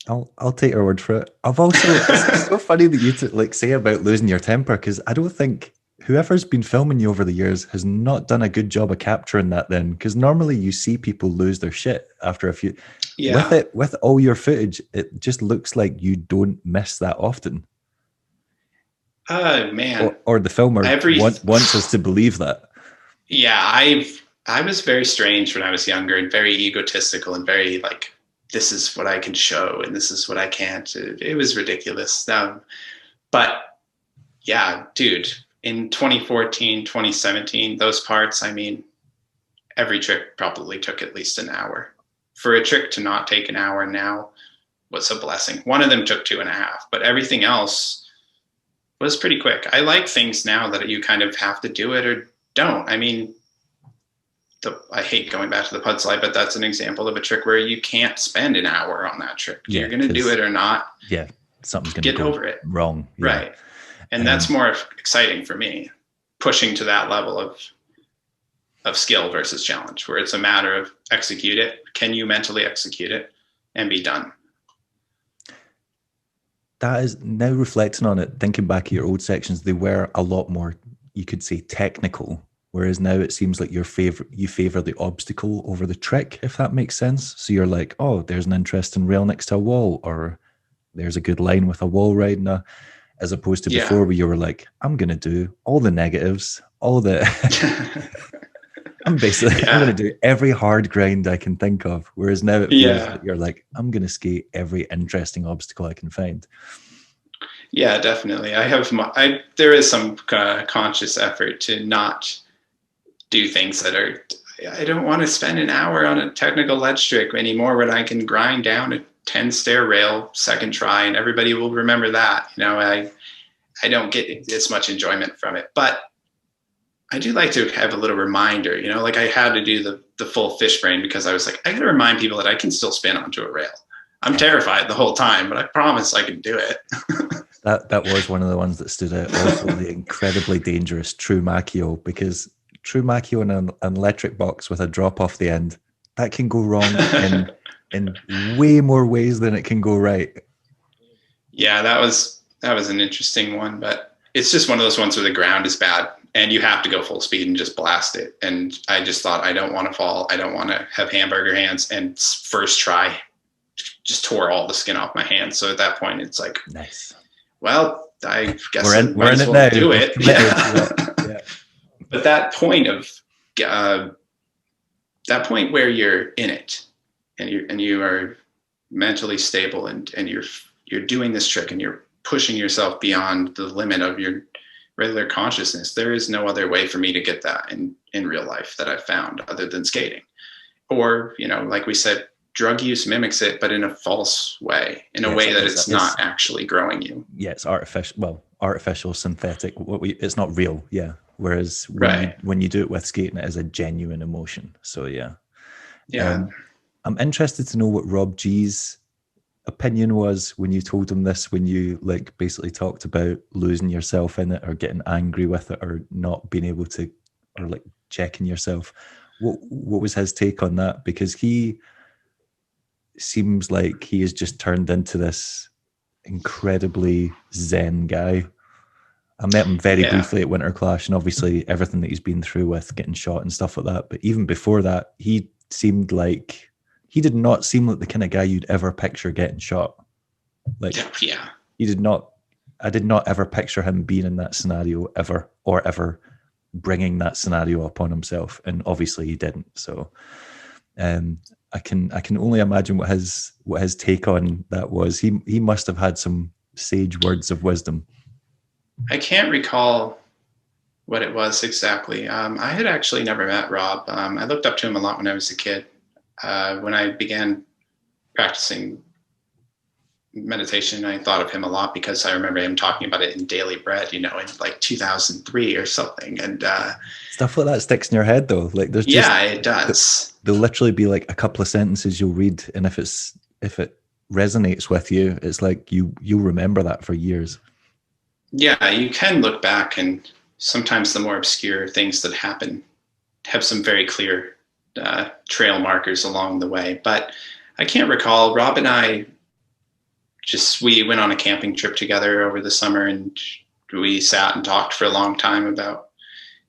I'll take your word for it. I've also it's so funny that you say about losing your temper, because I don't think whoever's been filming you over the years has not done a good job of capturing that then, because normally you see people lose their shit after a few. Yeah. With all your footage, it just looks like you don't miss that often. Man. Or the filmer wants us to believe that. Yeah, I was very strange when I was younger and very egotistical and very like, this is what I can show and this is what I can't. It was ridiculous. But yeah, dude, in 2014, 2017, those parts, I mean, every trick probably took at least an hour. For a trick to not take an hour now was a blessing. One of them took 2.5, but everything else was pretty quick. I like things now that you kind of have to do it or don't. I mean, I hate going back to the pud slide, but that's an example of a trick where you can't spend an hour on that trick. Yeah, you're going to do it or not. Yeah, something's going to get over it. Wrong. Yeah. Right. And that's more exciting for me, pushing to that level of skill versus challenge, where it's a matter of execute it. Can you mentally execute it and be done? That is, now reflecting on it, thinking back at your old sections, they were a lot more, you could say, technical. Whereas now it seems like you favor the obstacle over the trick, if that makes sense. So you're like, oh, there's an interesting rail next to a wall, or there's a good line with a wall riding a, as opposed to before where you were like, I'm going to do all the negatives, all the... I'm going to do every hard grind I can think of. Whereas now it feels like you're like, I'm going to skate every interesting obstacle I can find. Yeah, definitely. There is some conscious effort to not do things that are, I don't want to spend an hour on a technical ledge trick anymore when I can grind down a 10 stair rail second try and everybody will remember that. You know, I don't get as much enjoyment from it, but I do like to have a little reminder, you know, like I had to do the full fish brain because I was like, I got to remind people that I can still spin onto a rail. I'm terrified the whole time, but I promise I can do it. That was one of the ones that stood out. Also, the incredibly dangerous True Machio, because True Machio in an electric box with a drop off the end, that can go wrong in way more ways than it can go right. Yeah, that was an interesting one, but it's just one of those ones where the ground is bad and you have to go full speed and just blast it. And I just thought, I don't want to fall. I don't want to have hamburger hands. And first try, just tore all the skin off my hands. So at that point, it's like, nice. Well, I guess we're in it now. Do it. Yeah. But that point where you're in it and you are mentally stable and you're doing this trick and you're pushing yourself beyond the limit of your regular consciousness. There is no other way for me to get that in real life that I've found other than skating. Or, you know, like we said, drug use mimics it, but in a false way, in a way that it's not actually growing you. Yeah, it's artificial, synthetic. It's not real. Yeah. Whereas when you do it with skating, it is a genuine emotion. So yeah. I'm interested to know what Rob G's opinion was when you told him this, when you like basically talked about losing yourself in it or getting angry with it or not being able to, or like checking yourself. What was his take on that? Because he seems like he has just turned into this incredibly zen guy. I met him very briefly at Winter Clash, and obviously everything that he's been through with getting shot and stuff like that. But even before that, he did not seem like the kind of guy you'd ever picture getting shot. He did not. I did not ever picture him being in that scenario ever, or ever bringing that scenario upon himself. And obviously he didn't. So, I can only imagine what his take on that was. He must have had some sage words of wisdom. I can't recall what it was exactly. I had actually never met Rob. I looked up to him a lot when I was a kid. When I began practicing meditation, I thought of him a lot because I remember him talking about it in Daily Bread, you know, in like 2003 or something. And stuff like that sticks in your head though. Like there's just, it does. There'll literally be like a couple of sentences you'll read, and if it's if it resonates with you, it's like you'll remember that for years. Yeah, you can look back, and sometimes the more obscure things that happen have some very clear trail markers along the way. But I can't recall. Rob and I we went on a camping trip together over the summer, and we sat and talked for a long time about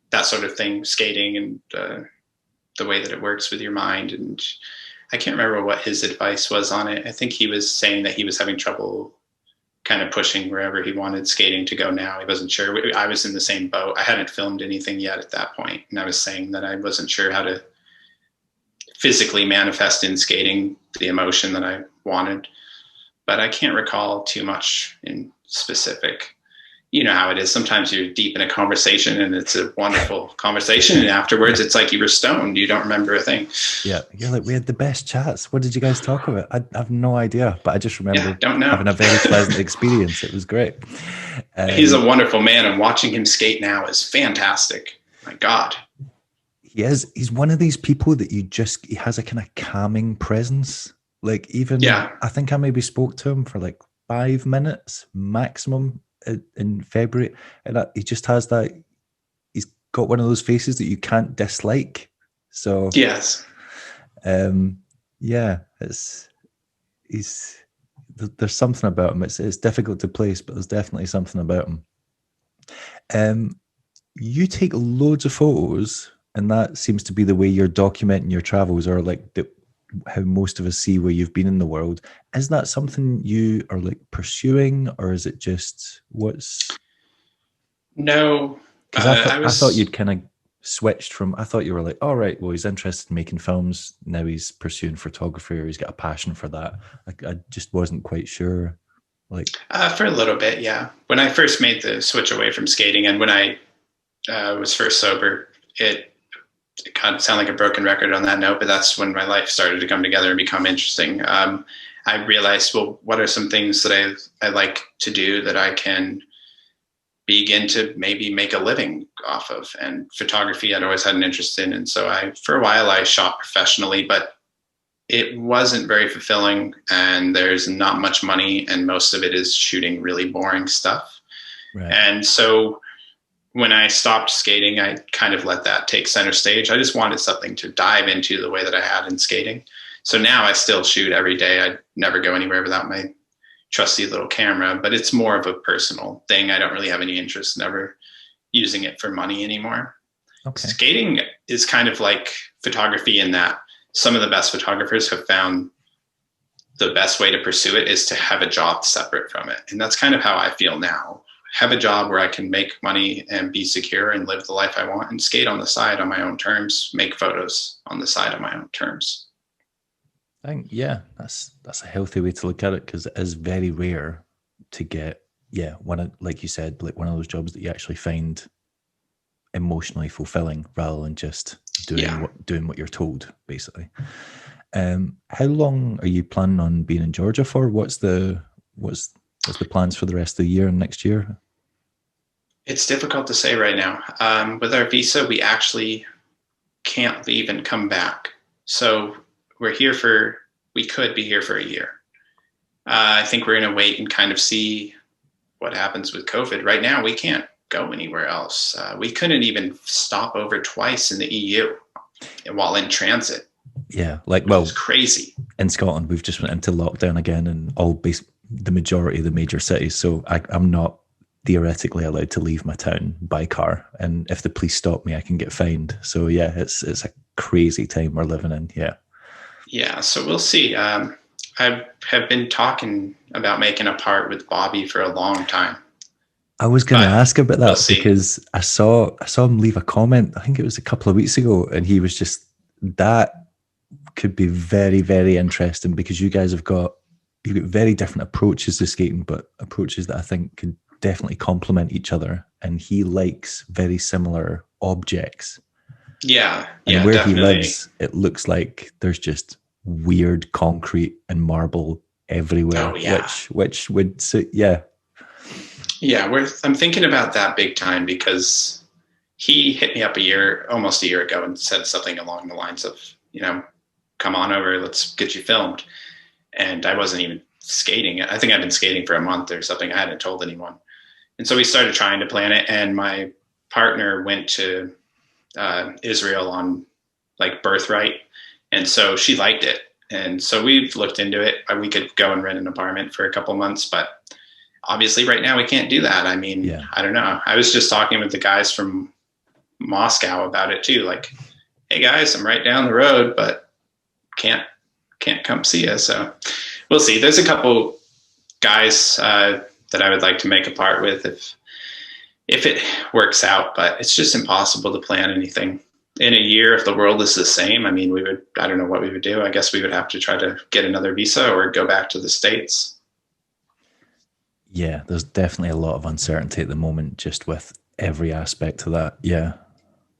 that sort of thing, skating, and the way that it works with your mind. And I can't remember what his advice was on it. I think he was saying that he was having trouble kind of pushing wherever he wanted skating to go now. He wasn't sure. I was in the same boat. I hadn't filmed anything yet at that point, and I was saying that I wasn't sure how to physically manifest in skating the emotion that I wanted. But I can't recall too much in specific. You know how it is. Sometimes you're deep in a conversation and it's a wonderful conversation, and afterwards it's like you were stoned. You don't remember a thing. Yeah, you're like, we had the best chats. What did you guys talk about? I have no idea, but I just remember don't know. having a very pleasant experience. It was great. He's a wonderful man, and watching him skate now is fantastic. My God. He is. He's one of these people that he has a kind of calming presence. Like even, I think I maybe spoke to him for like 5 minutes maximum in February, and he just has that. He's got one of those faces that you can't dislike. So yes, yeah, there's something about him. It's difficult to place, but there's definitely something about him. You take loads of photos, and that seems to be the way you're documenting your travels, or like how most of us see where you've been in the world. Is that something you are like pursuing, or is it just No, because I thought you'd kind of switched from. I thought you were like, all right, well, he's interested in making films. Now he's pursuing photography, or he's got a passion for that. I just wasn't quite sure. Like for a little bit, yeah. When I first made the switch away from skating, and when I was first sober, it kind of sound like a broken record on that note, but that's when my life started to come together and become interesting. I realized, well, what are some things that I like to do that I can begin to maybe make a living off of? And photography I'd always had an interest in. And so for a while I shot professionally, but it wasn't very fulfilling, and there's not much money, and most of it is shooting really boring stuff. Right. And so when I stopped skating, I kind of let that take center stage. I just wanted something to dive into the way that I had in skating. So now I still shoot every day. I never go anywhere without my trusty little camera, but it's more of a personal thing. I don't really have any interest in ever using it for money anymore. Okay. Skating is kind of like photography in that some of the best photographers have found the best way to pursue it is to have a job separate from it. And that's kind of how I feel now. Have a job where I can make money and be secure and live the life I want, and skate on the side on my own terms, make photos on the side on my own terms. I think, yeah, that's a healthy way to look at it, because it is very rare to get, like you said, like one of those jobs that you actually find emotionally fulfilling rather than just doing what you're told, basically. How long are you planning on being in Georgia for? What's the plans for the rest of the year and next year? It's difficult to say right now. With our visa, we actually can't leave and come back. So we could be here for a year. I think we're going to wait and kind of see what happens with COVID. Right now, we can't go anywhere else. We couldn't even stop over twice in the EU while in transit. Yeah, it's crazy. In Scotland, we've just went into lockdown again in the majority of the major cities. So I'm not theoretically allowed to leave my town by car. And if the police stop me, I can get fined. So yeah, it's a crazy time we're living in. Yeah. Yeah. So we'll see. I have been talking about making a part with Bobby for a long time. I was going to ask about that because I saw him leave a comment. I think it was a couple of weeks ago, and he was just, that could be very, very interesting, because you've got very different approaches to skating, but approaches that I think could definitely complement each other. And he likes very similar objects. Yeah. And where definitely. he lives, it looks like there's just weird concrete and marble everywhere. Oh, yeah. Which would suit, yeah. Yeah, I'm thinking about that big time, because he hit me up almost a year ago, and said something along the lines of, come on over, let's get you filmed. and I wasn't even skating. I think I'd been skating for a month or something. I hadn't told anyone. And so we started trying to plan it, and my partner went to Israel on like birthright. And so she liked it. And so we've looked into it. We could go and rent an apartment for a couple months, but obviously right now we can't do that. I mean, yeah. I don't know. I was just talking with the guys from Moscow about it too. Like, hey guys, I'm right down the road, but can't come see us. So we'll see. There's a couple guys that I would like to make a part with if it works out, but it's just impossible to plan anything in a year. If the world is the same, I mean, I don't know what we would do. I guess we would have to try to get another visa or go back to the States. Yeah, there's definitely a lot of uncertainty at the moment, just with every aspect of that. Yeah.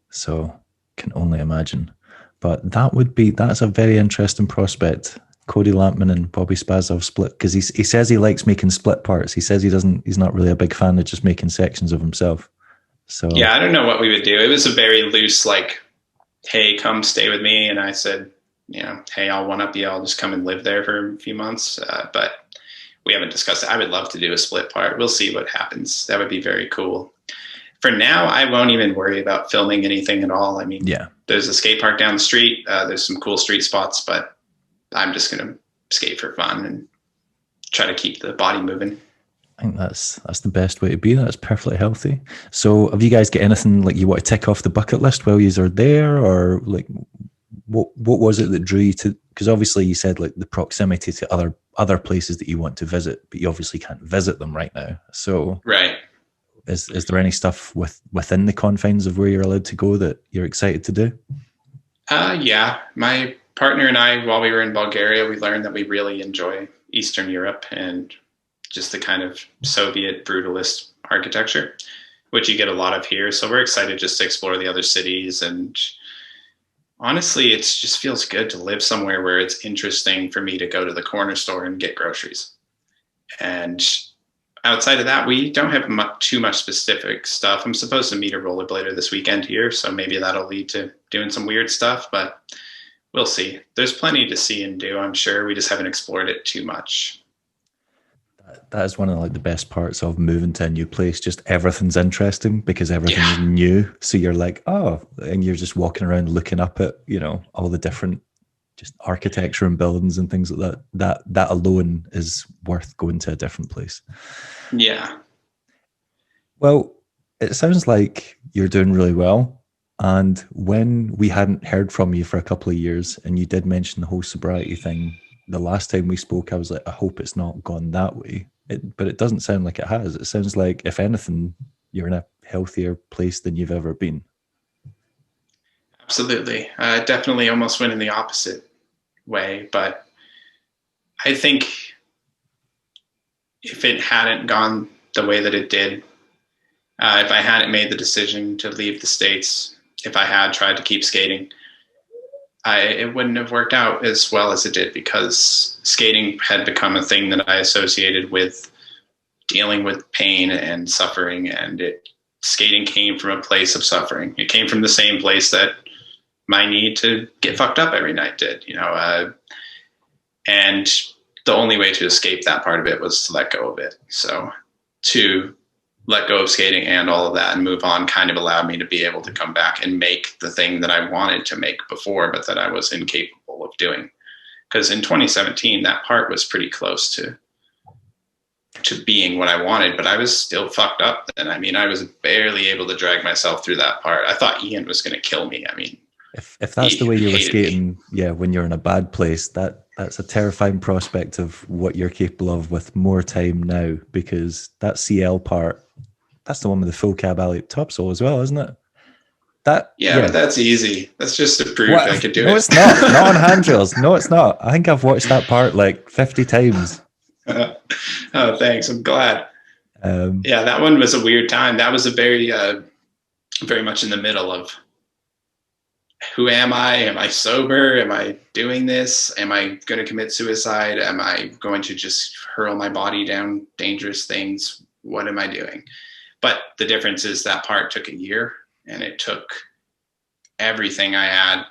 So can only imagine. But that's a very interesting prospect. Cody Lampman and Bobby Spazov split, because he says he likes making split parts. He says he's not really a big fan of just making sections of himself. So yeah, I don't know what we would do. It was a very loose, like, hey, come stay with me. And I said, hey, I'll one up you. I'll just come and live there for a few months. But we haven't discussed it. I would love to do a split part. We'll see what happens. That would be very cool. For now, I won't even worry about filming anything at all. I mean, there's a skate park down the street. There's some cool street spots, but I'm just going to skate for fun and try to keep the body moving. I think that's the best way to be. That's perfectly healthy. So have you guys got anything like you want to tick off the bucket list while you are there, or like what was it that drew you to, because obviously you said like the proximity to other places that you want to visit, but you obviously can't visit them right now. So right. Is there any stuff within the confines of where you're allowed to go that you're excited to do? Yeah. My partner and I, while we were in Bulgaria, we learned that we really enjoy Eastern Europe and just the kind of Soviet brutalist architecture, which you get a lot of here. So we're excited just to explore the other cities. And honestly, it just feels good to live somewhere where it's interesting for me to go to the corner store and get groceries. And outside of that, we don't have too much specific stuff. I'm supposed to meet a rollerblader this weekend here, so maybe that'll lead to doing some weird stuff, but we'll see. There's plenty to see and do, I'm sure. We just haven't explored it too much. That is one of like the best parts of moving to a new place. Just everything's interesting because everything's new. So you're like, oh, and you're just walking around looking up at, all the different just architecture and buildings and things like that. That alone is worth going to a different place. Yeah. Well, it sounds like you're doing really well. And when we hadn't heard from you for a couple of years, and you did mention the whole sobriety thing, the last time we spoke, I was like, I hope it's not gone that way. But it doesn't sound like it has. It sounds like, if anything, you're in a healthier place than you've ever been. Absolutely. Definitely almost went in the opposite way. But I think if it hadn't gone the way that it did, if I hadn't made the decision to leave the States, if I had tried to keep skating, it wouldn't have worked out as well as it did, because skating had become a thing that I associated with dealing with pain and suffering, and skating came from a place of suffering. It came from the same place that my need to get fucked up every night did, and the only way to escape that part of it was to let go of it. So to let go of skating and all of that and move on kind of allowed me to be able to come back and make the thing that I wanted to make before, but that I was incapable of doing. Because in 2017, that part was pretty close to being what I wanted, but I was still fucked up. And I mean, I was barely able to drag myself through that part. I thought Ian was going to kill me. I mean, if that's the way you were skating, when you're in a bad place, that's a terrifying prospect of what you're capable of with more time now, because that CL part, that's the one with the full cab alley topsoul as well, isn't it? But that's easy. That's just to prove I could do it. No, it's not. Not on handrails. No, it's not. I think I've watched that part like 50 times. Oh, thanks. I'm glad. That one was a weird time. That was a very, very much in the middle of, who am I? Am I sober? Am I doing this? Am I going to commit suicide? Am I going to just hurl my body down dangerous things? What am I doing? But the difference is that part took a year, and it took everything I had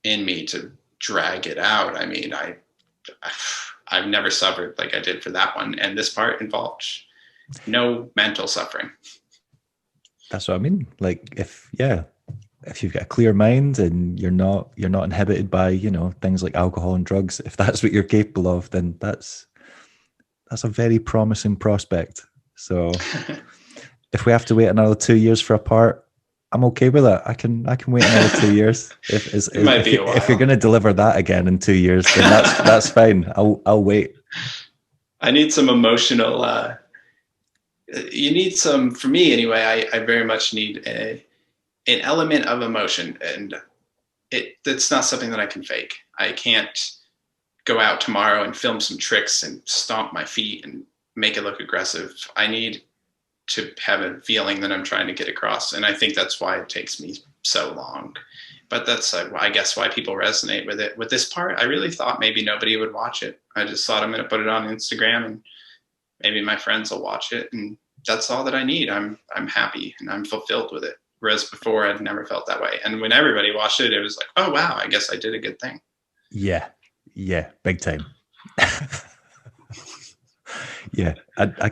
in me to drag it out. I mean, I've never suffered like I did for that one. And this part involved no mental suffering. That's what I mean. Like if you've got a clear mind and you're not inhibited by, you know, things like alcohol and drugs, if that's what you're capable of, then that's a very promising prospect. So if we have to wait another 2 years for a part, I'm okay with that. I can wait another 2 years. If you're going to deliver that again in 2 years, then that's fine. I'll wait. I need some emotional. You need some, for me anyway. I very much need an element of emotion, and it's not something that I can fake. I can't go out tomorrow and film some tricks and stomp my feet and make it look aggressive. I need to have a feeling that I'm trying to get across. And I think that's why it takes me so long. But that's, I guess, why people resonate with it. With this part, I really thought maybe nobody would watch it. I just thought I'm going to put it on Instagram and maybe my friends will watch it. And that's all that I need. I'm happy and I'm fulfilled with it. Whereas before, I'd never felt that way. And when everybody watched it, it was like, oh, wow, I guess I did a good thing. Yeah, big time. Yeah, I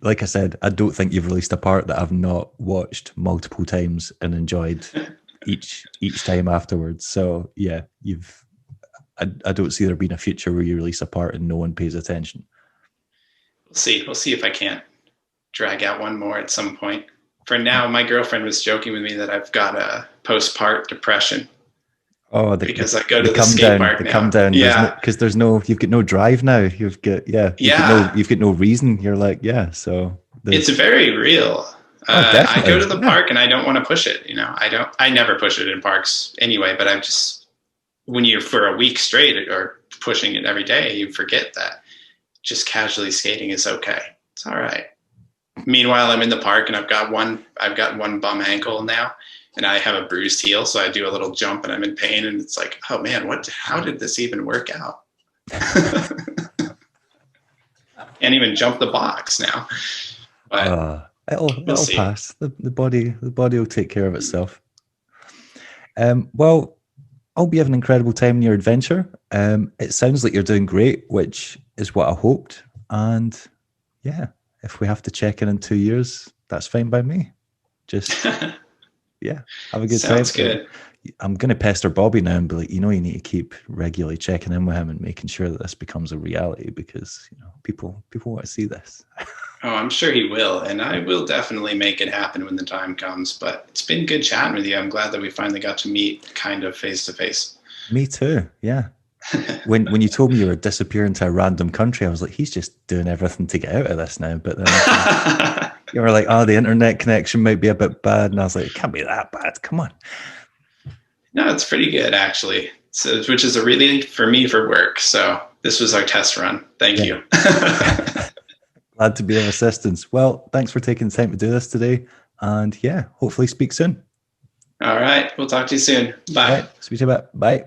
like I said, I don't think you've released a part that I've not watched multiple times and enjoyed each time afterwards. So yeah, I don't see there being a future where you release a part and no one pays attention. We'll see if I can't drag out one more at some point. For now, my girlfriend was joking with me that I've got a postpart depression. Oh, because I go to the skate park now. Come down, yeah. Because you've got no drive now. You've got no reason. You're like, yeah. So it's very real. I go to the park and I don't want to push it. You know, I never push it in parks anyway. But I'm just, when you're for a week straight or pushing it every day, you forget that just casually skating is okay. It's all right. Meanwhile, I'm in the park and I've got one bum ankle now. And I have a bruised heel, so I do a little jump and I'm in pain. And it's like, oh man, how did this even work out? Can't even jump the box now. But it'll pass. The body will take care of itself. Well, I hope you have an incredible time in your adventure. It sounds like you're doing great, which is what I hoped. And yeah, if we have to check in 2 years, that's fine by me. Just yeah, have a good time. Sounds good. I'm going to pester Bobby now and be like, you need to keep regularly checking in with him and making sure that this becomes a reality, because people want to see this. Oh, I'm sure he will, and I will definitely make it happen when the time comes. But it's been good chatting with you. I'm glad that we finally got to meet kind of face to face. Me too. Yeah. When you told me you were disappearing to a random country, I was like, he's just doing everything to get out of this now. But then you were like, the internet connection might be a bit bad. And I was like, it can't be that bad. Come on. No, it's pretty good, actually. So, which is a relief for me for work. So this was our test run. Thank you. Glad to be of assistance. Well, thanks for taking the time to do this today. And yeah, hopefully speak soon. All right. We'll talk to you soon. Bye. All right, speak to you about. Bye.